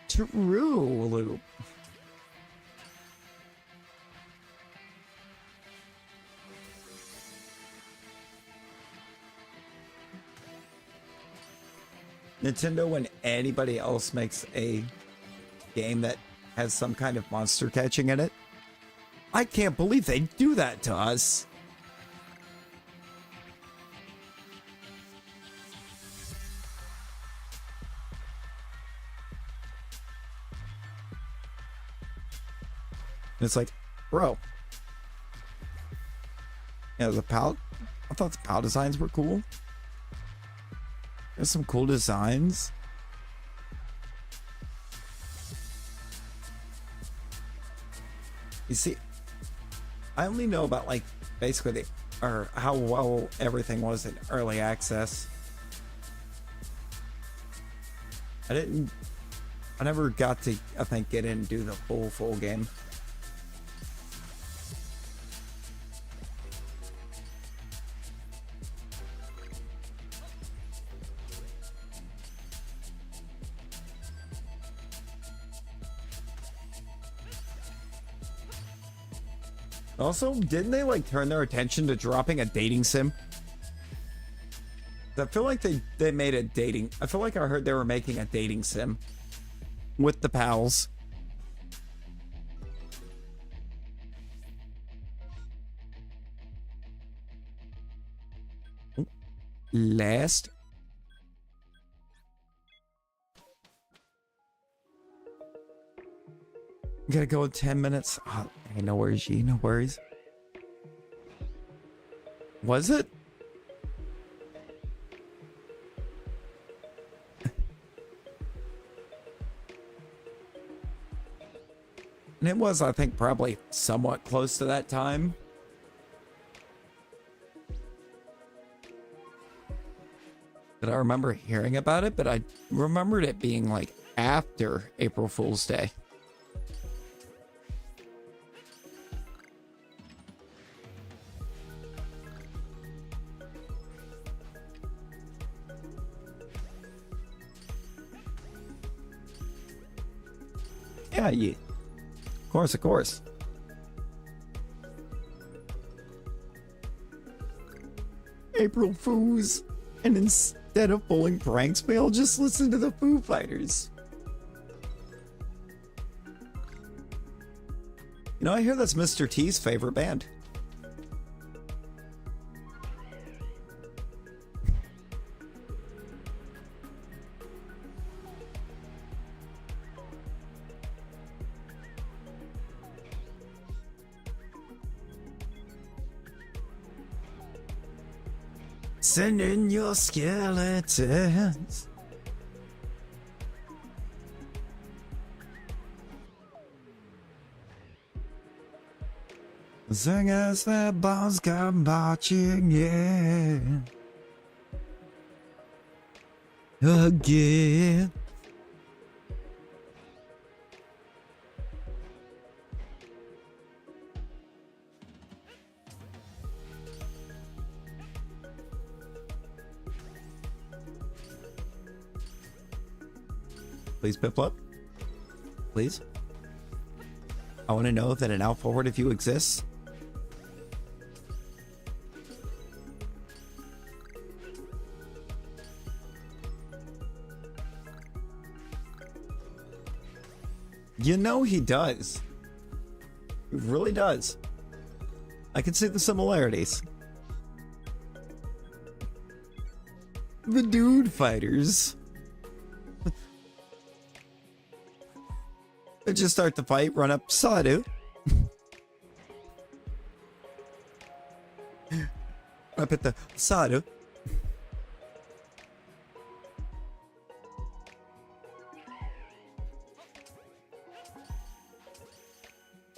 True, Loop. Nintendo, when anybody else makes a game that has some kind of monster catching in it, I can't believe they do that to us. It's like, bro. Yeah, the PAL. I thought the PAL designs were cool. There's some cool designs. You see, I only know about like basically or how well everything was in early access. I never got to, I think, get in and do the full game. Also, didn't they like turn their attention to dropping a dating sim? I feel like they made a dating. I feel like I heard they were making a dating sim with the pals. Last. Gotta go in 10 minutes. Oh, hey, no worries, G. No worries. Was it? And it was, I think, probably somewhat close to that time. Did I remember hearing about it? But I remembered it being like after April Fool's Day. Yeah. Of course. April Fools. And instead of pulling pranks, we all just listen to the Foo Fighters. You know, I hear that's Mr. T's favorite band. Send in your skeletons. Sing as the bombs come marching in. Again. Please, Piplup. Please. I want to know that an out forward of you exists. You know he does. He really does. I can see the similarities. The Dude Fighters. They just start the fight, run up, Sadu. Up at the Sadu.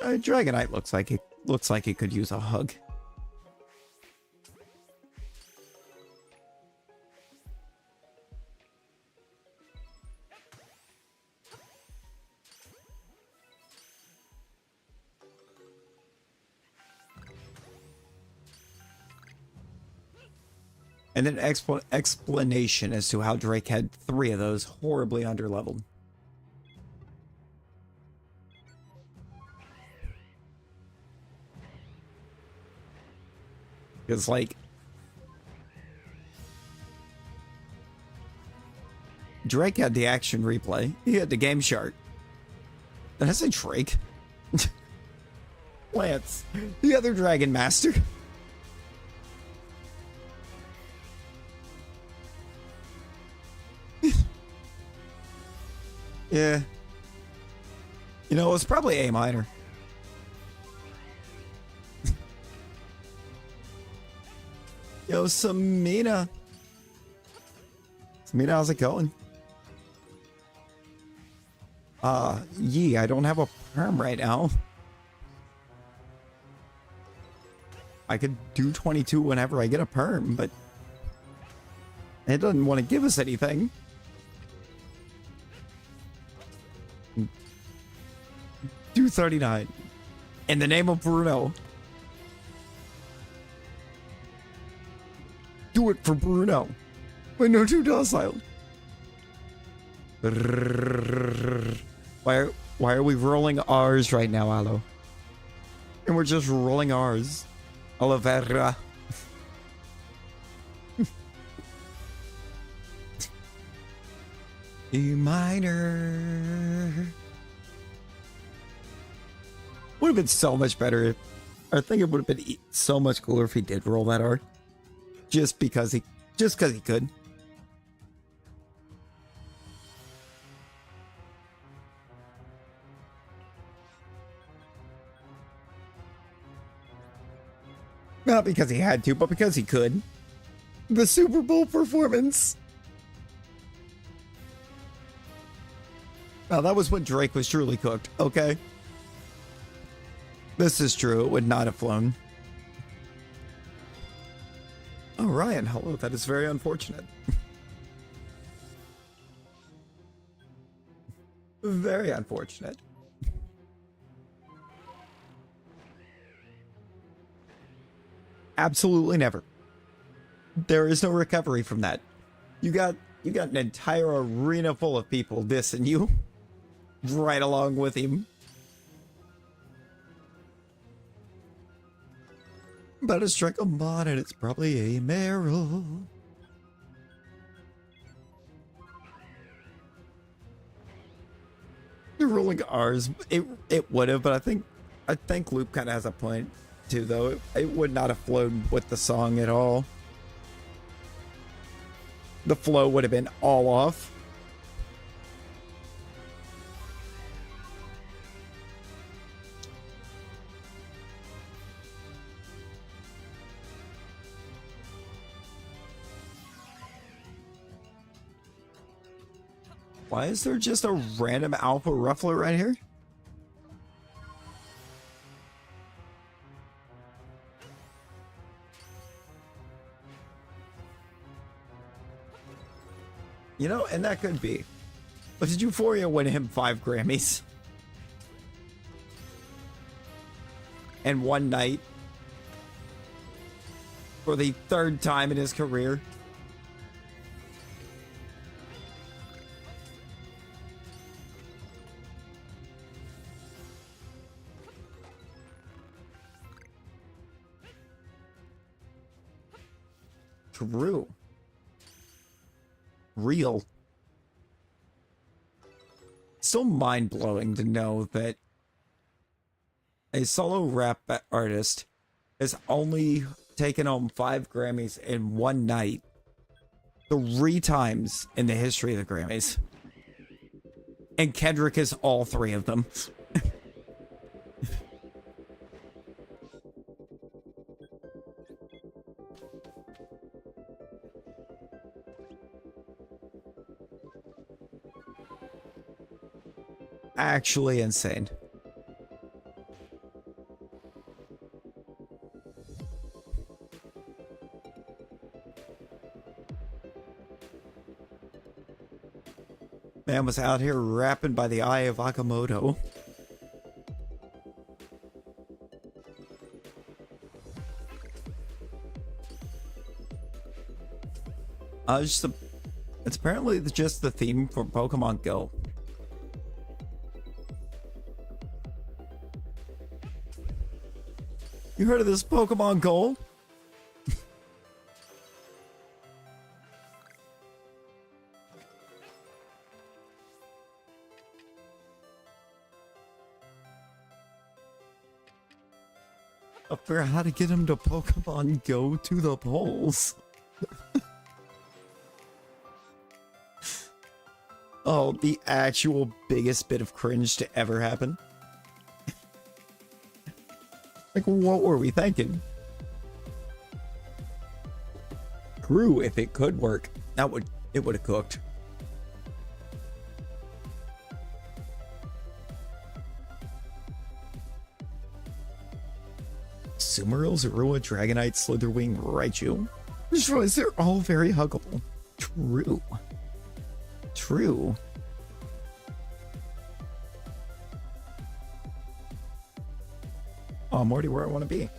Dragonite looks like he could use a hug. And then explanation as to how Drake had 3 of those horribly underleveled. Because, like, Drake had the action replay. He had the game chart. Did I say Drake? Lance, the other Dragon Master. Yeah. You know, it was probably A minor. Yo, Samina. Samina, how's it going? I don't have a perm right now. I could do 22 whenever I get a perm, but it doesn't want to give us anything. Do 39 in the name of Bruno. Do it for Bruno. Wait, no, too docile. Why are we rolling R's right now, Aloe? And we're just rolling R's. Aloe vera. E minor. Would have been so much better if, I think it would have been so much cooler if he did roll that R. Just because he could. Not because he had to, but because he could. The Super Bowl performance. Now, that was when Drake was truly cooked, okay? This is true. It would not have flown. Oh, Ryan, hello. That is very unfortunate. Very unfortunate. Absolutely never. There is no recovery from that. You got an entire arena full of people dissing you right along with him. But a strike a mod and it's probably a Meryl. The rolling R's, it would have, but I think Loop kind of has a point too, though. It would not have flowed with the song at all. The flow would have been all off. Why is there just a random alpha ruffler right here? You know, and that could be. But did Euphoria win him 5 Grammys? And one night? For the 3rd time in his career? True. Real. So mind-blowing to know that a solo rap artist has only taken home 5 Grammys in one night 3 times in the history of the Grammys. And Kendrick is all 3 of them. Actually insane. Man was out here rapping by the eye of Akamoto. Just it's apparently just the theme for Pokemon Go. You heard of this Pokemon Go? I figure out how to get him to Pokemon Go to the polls. Oh, the actual biggest bit of cringe to ever happen. Like, what were we thinking? True, if it could work, it would have cooked. Sumeril's Zorua, Dragonite, Slitherwing, Raichu. I just realized they're all very huggable. True. True. Oh, I'm already where I want to be.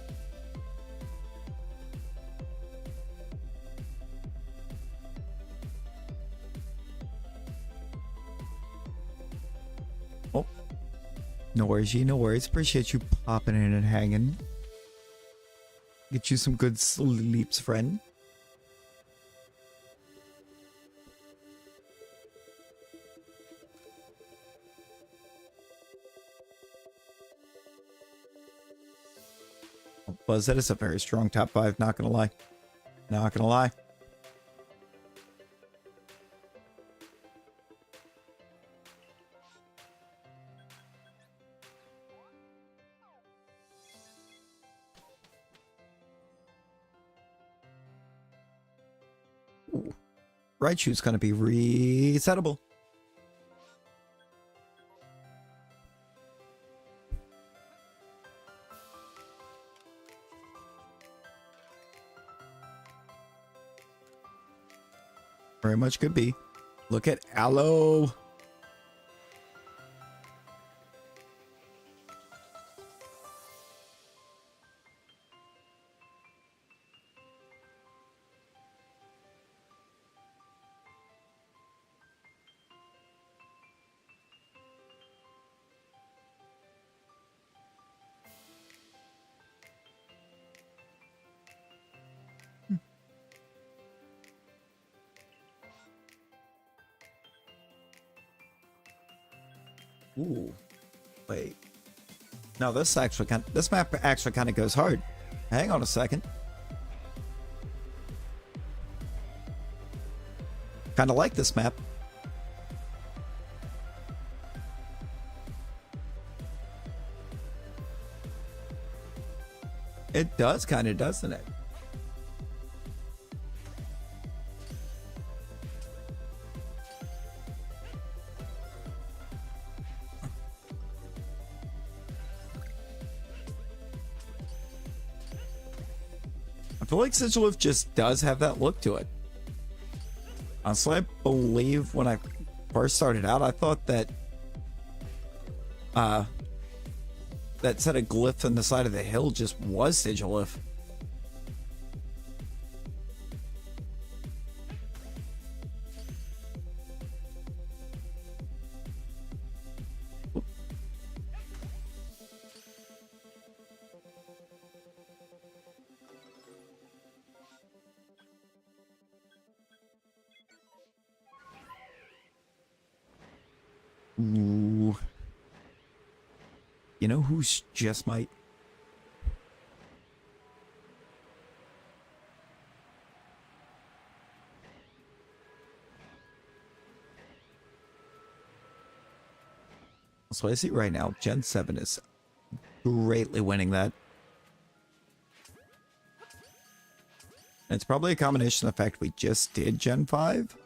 Oh. No worries, G. No worries. Appreciate you popping in and hanging. Get you some good sleeps, friend. Buzz, that is a very strong top 5, not gonna lie. Not gonna lie. Ooh. Raichu's gonna be resettable. Very much could be. Look at Aloe. Ooh, wait. No, this map actually kind of goes hard. Hang on a second. Kind of like this map. It does kind of, doesn't it? I feel like Sigilif just does have that look to it. Honestly, I believe when I first started out, I thought that that set of glyphs on the side of the hill just was Sigilif. Ooh. You know who's just might? So I see right now, Gen 7 is greatly winning that. And it's probably a combination of the fact we just did Gen 5.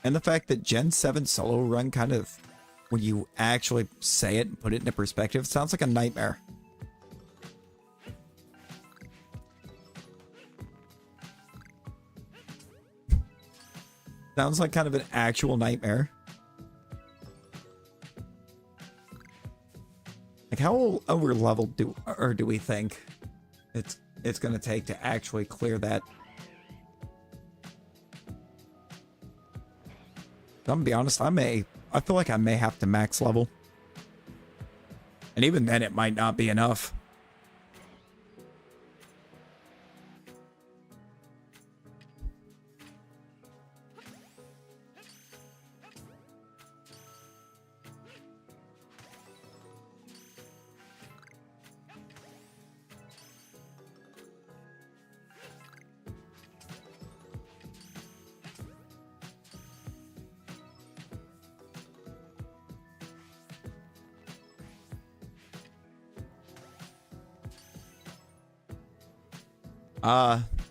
And the fact that Gen 7 solo run kind of, when you actually say it and put it into perspective, sounds like a nightmare. Sounds like kind of an actual nightmare. Like, how over leveled do we think it's going to take to actually clear that? gonna be honest, I feel like I may have to max level. And even then, it might not be enough.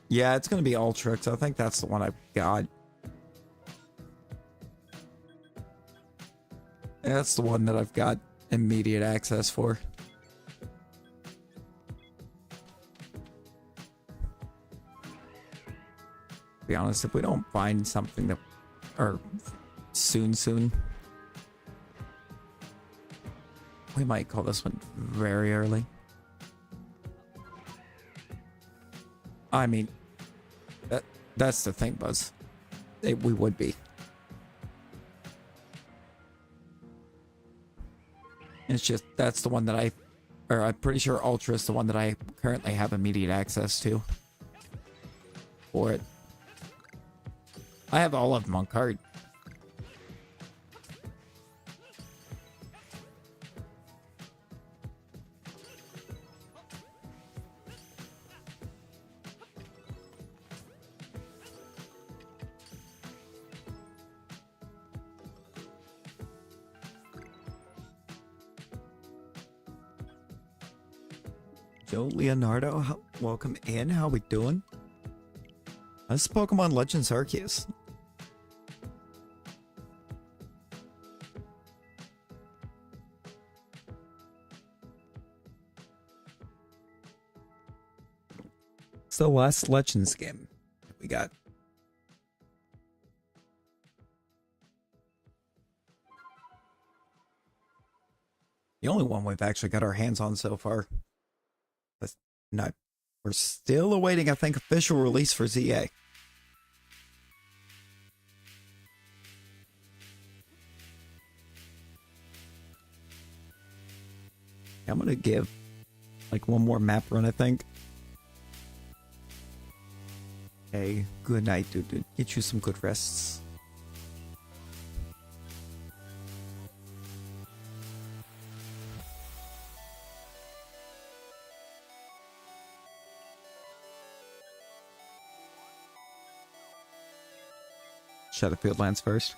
Yeah, it's gonna be Ultrix. I think that's the one I've got. Yeah, that's the one that I've got immediate access for. To be honest, if we don't find something that, or soon, we might call this one very early. I mean, that's the thing, Buzz. We would be. It's just, that's the one that I'm pretty sure Ultra is the one that I currently have immediate access to. For it. I have all of them on card. Joe Leonardo, welcome in. How we doing? This is Pokemon Legends Arceus. It's the last Legends game we got. The only one we've actually got our hands on so far. That's not. We're still awaiting, I think, official release for ZA. I'm gonna give like one more map run, I think. Hey, good night, dude. Get you some good rests. Shadowfield lands first.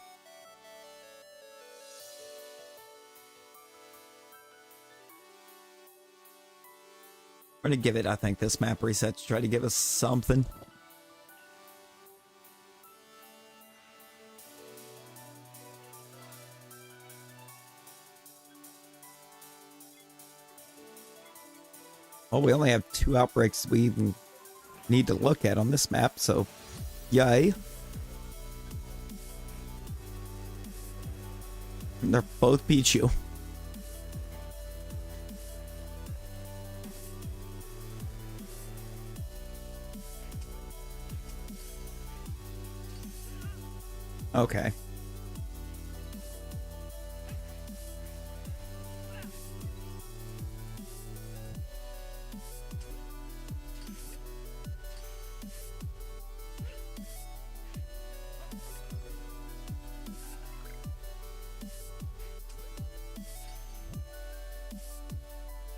I'm gonna give it, I think, this map reset to try to give us something. Oh, we only have 2 outbreaks we even need to look at on this map, so yay. And they're both Pichu. Okay.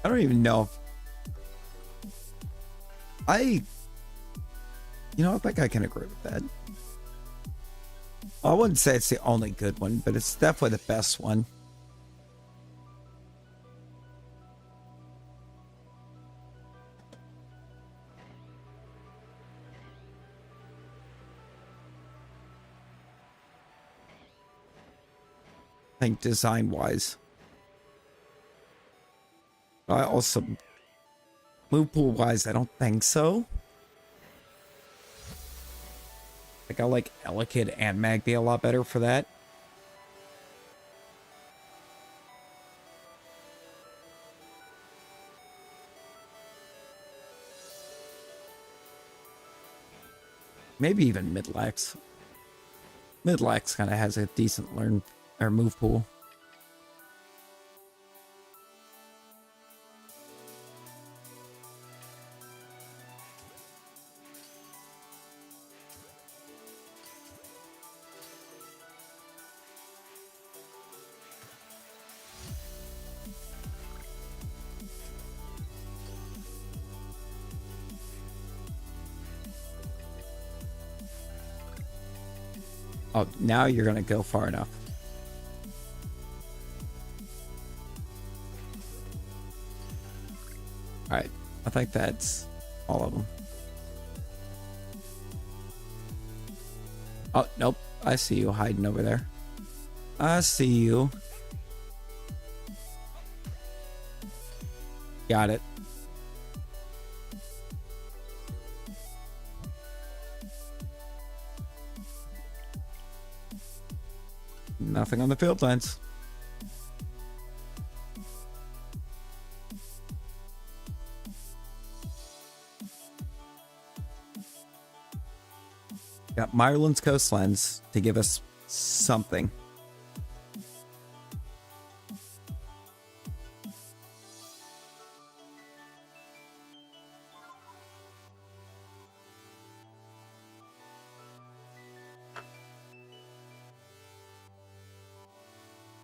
I don't even know. I think I can agree with that. I wouldn't say it's the only good one, but it's definitely the best one. I think design-wise. I also, move pool-wise, I don't think so. Like, I like Elekid and Magby a lot better for that. Maybe even Midlax. Midlax kind of has a decent learn or move pool. Oh, now you're going to go far enough. Alright, I think that's all of them. Oh, nope. I see you hiding over there. I see you. Got it. Nothing on the field lines. Got Myerland's coastlands to give us something.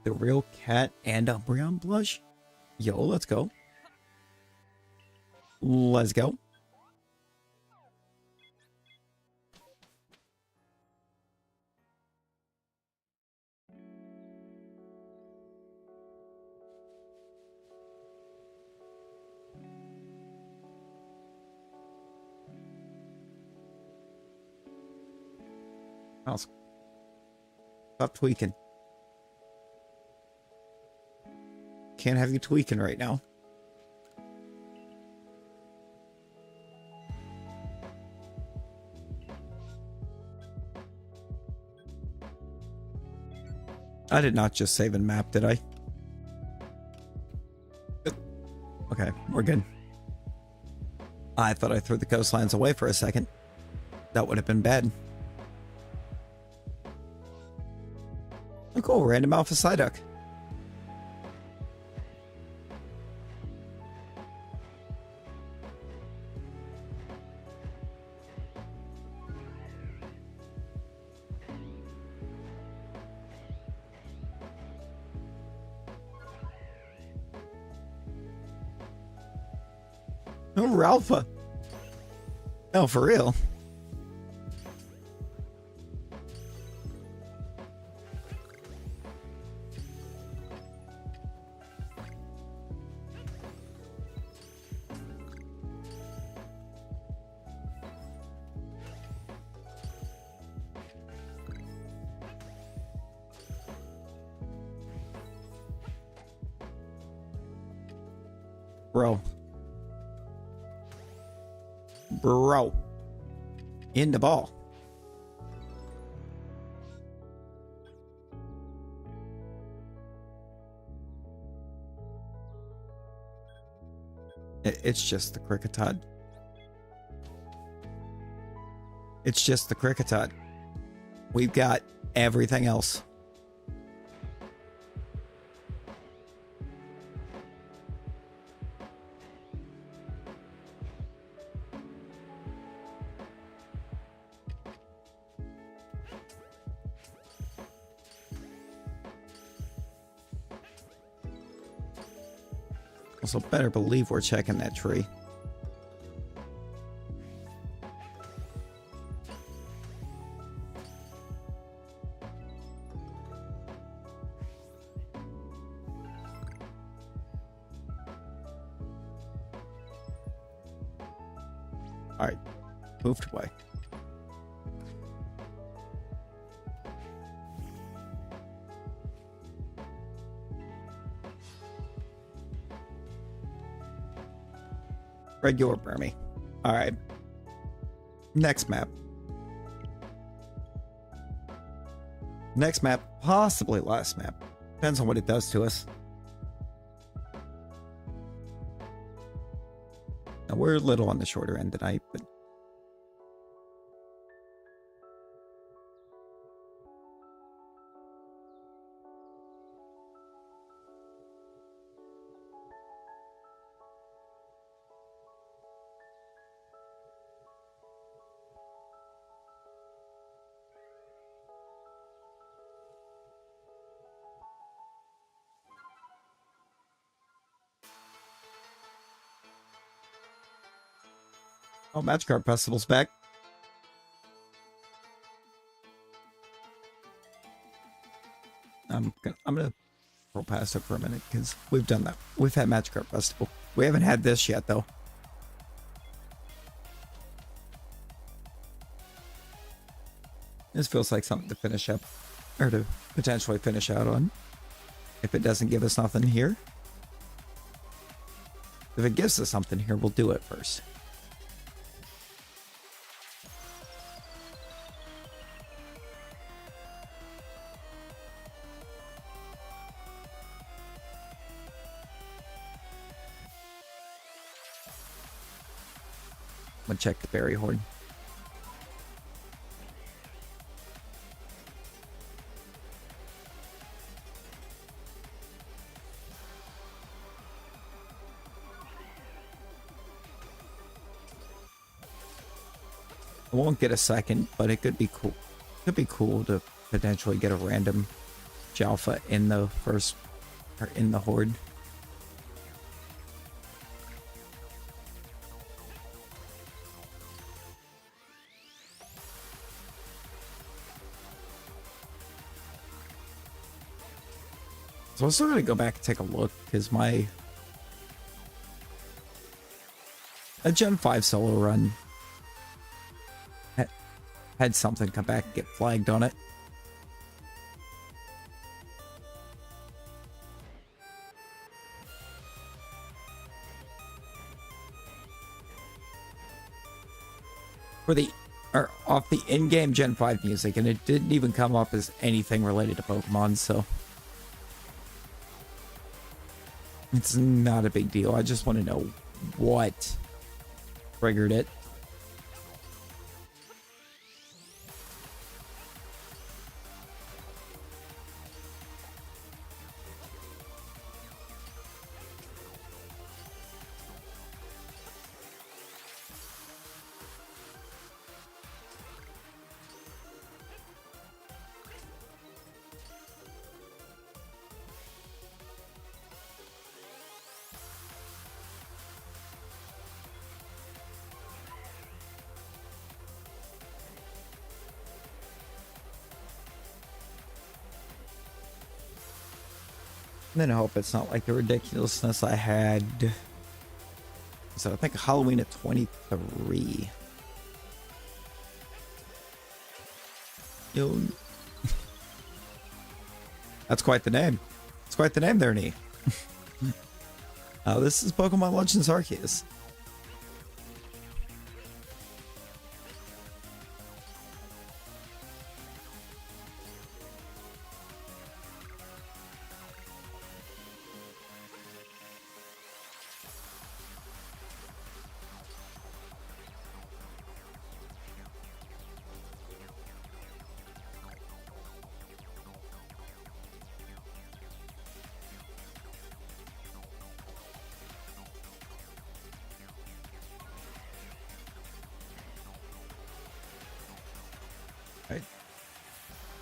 The real cat and Umbreon blush? Yo, let's go. Let's go. Mouse. Stop tweaking. Can't have you tweaking right now. I did not just save and map, did I? Okay, we're good. I thought I threw the coastlines away for a second. That would have been bad. Oh, cool. Random Alpha Psyduck. Oh, Ralpha. Oh, for real. Bro. Bro. In the ball. It's just the Cricketod. It's just the Cricketod. We've got everything else. Also, better believe we're checking that tree. All right, moved away. Regular Burmy. All right. Next map. Next map, possibly last map. Depends on what it does to us. Now, we're a little on the shorter end tonight, but Oh, Magikarp Festival's back. I'm gonna roll past it for a minute because we've done that. We've had Magikarp Festival. We haven't had this yet though. This feels like something to finish up, or to potentially finish out on. If it doesn't give us nothing here. If it gives us something here, we'll do it first. I'm gonna check the berry horde. I won't get a second, but it could be cool. Could be cool to potentially get a random Shalpha in the first, or in the horde. So I'm still gonna go back and take a look because a Gen 5 solo run had something come back and get flagged on it. Off the in-game Gen 5 music, and it didn't even come up as anything related to Pokemon, so it's not a big deal. I just want to know what triggered it. And then I hope it's not like the ridiculousness I had. So I think Halloween at 23. Yo. That's quite the name. It's quite the name there, Nee. This is Pokemon Legends Arceus. Right.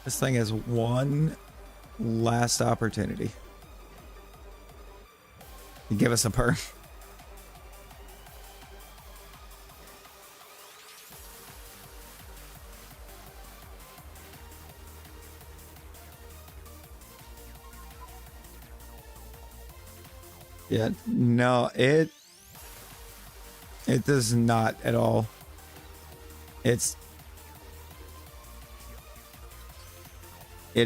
This thing has one last opportunity to give us a perk. Yeah, no, it does not at all. It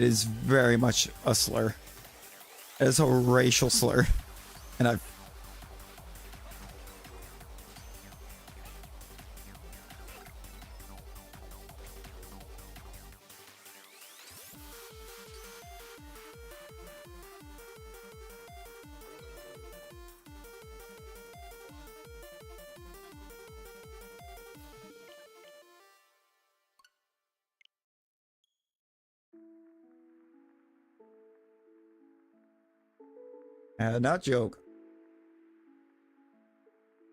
is very much a slur. It's a racial slur. And I've not joke.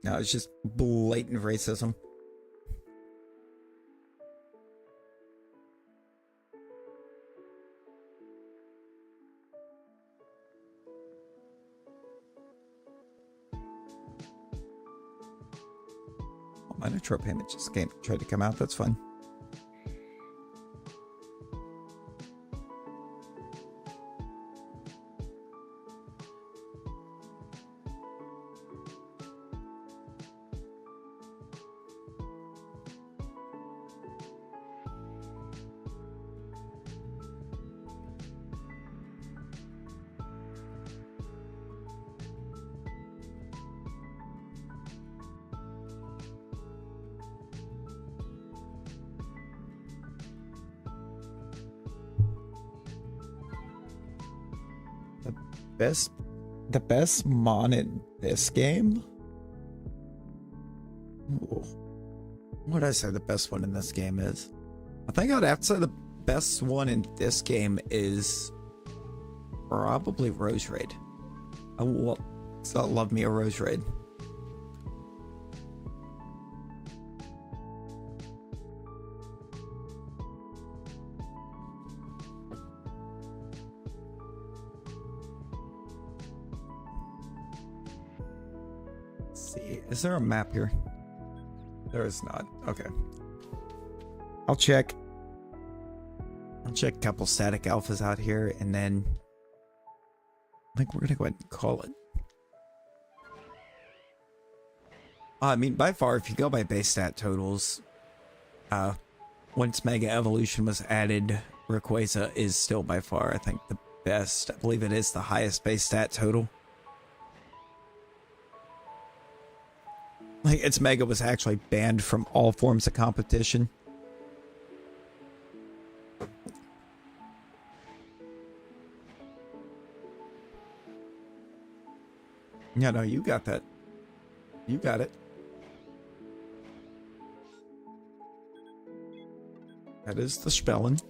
No, it's just blatant racism. My intro payment just tried to come out. That's fun. The best mon in this game? Ooh. What did I say the best one in this game is? I think I'd have to say the best one in this game is probably Rose Raid. I love me a Rose Raid. Is there a map here? There is not. Okay. I'll check a couple static alphas out here, and then I think we're gonna go ahead and call it. I mean, by far, if you go by base stat totals, once Mega Evolution was added, Rayquaza is still by far, I think, the best. I believe it is the highest base stat total. Like, its Mega was actually banned from all forms of competition. Yeah, no, you got that. You got it. That is the spelling.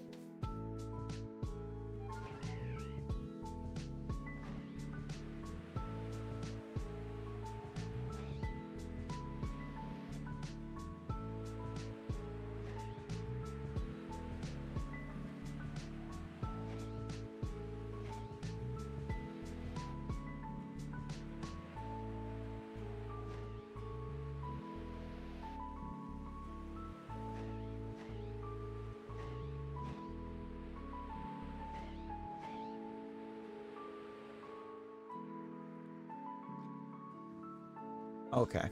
Okay.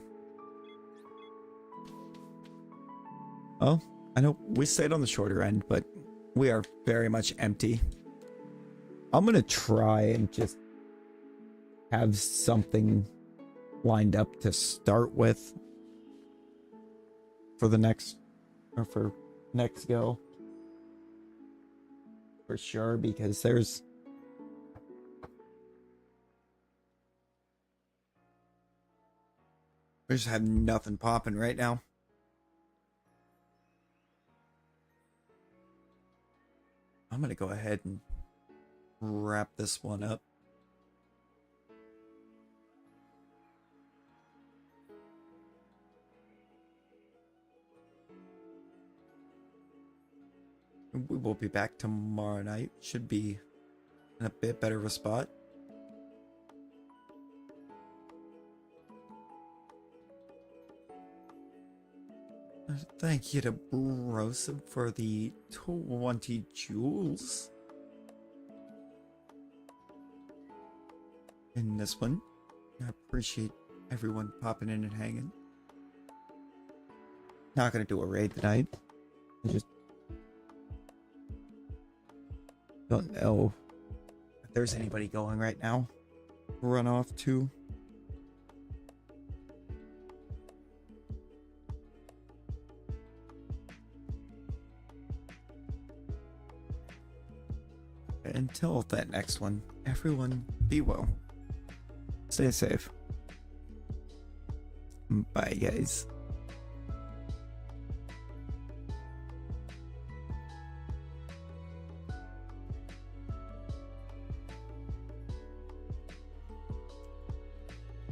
Oh, I know we stayed on the shorter end, but we are very much empty. I'm gonna try and just have something lined up to start with for the next, or for next go. For sure, because we just have nothing popping right now. I'm gonna go ahead and wrap this one up. We will be back tomorrow night. Should be in a bit better of a spot. Thank you to Brosa for the 20 jewels. In this one, I appreciate everyone popping in and hanging. Not gonna do a raid tonight. I just don't know if there's anybody going right now. Run off to. Until that next one, everyone be well. Stay safe. Bye, guys.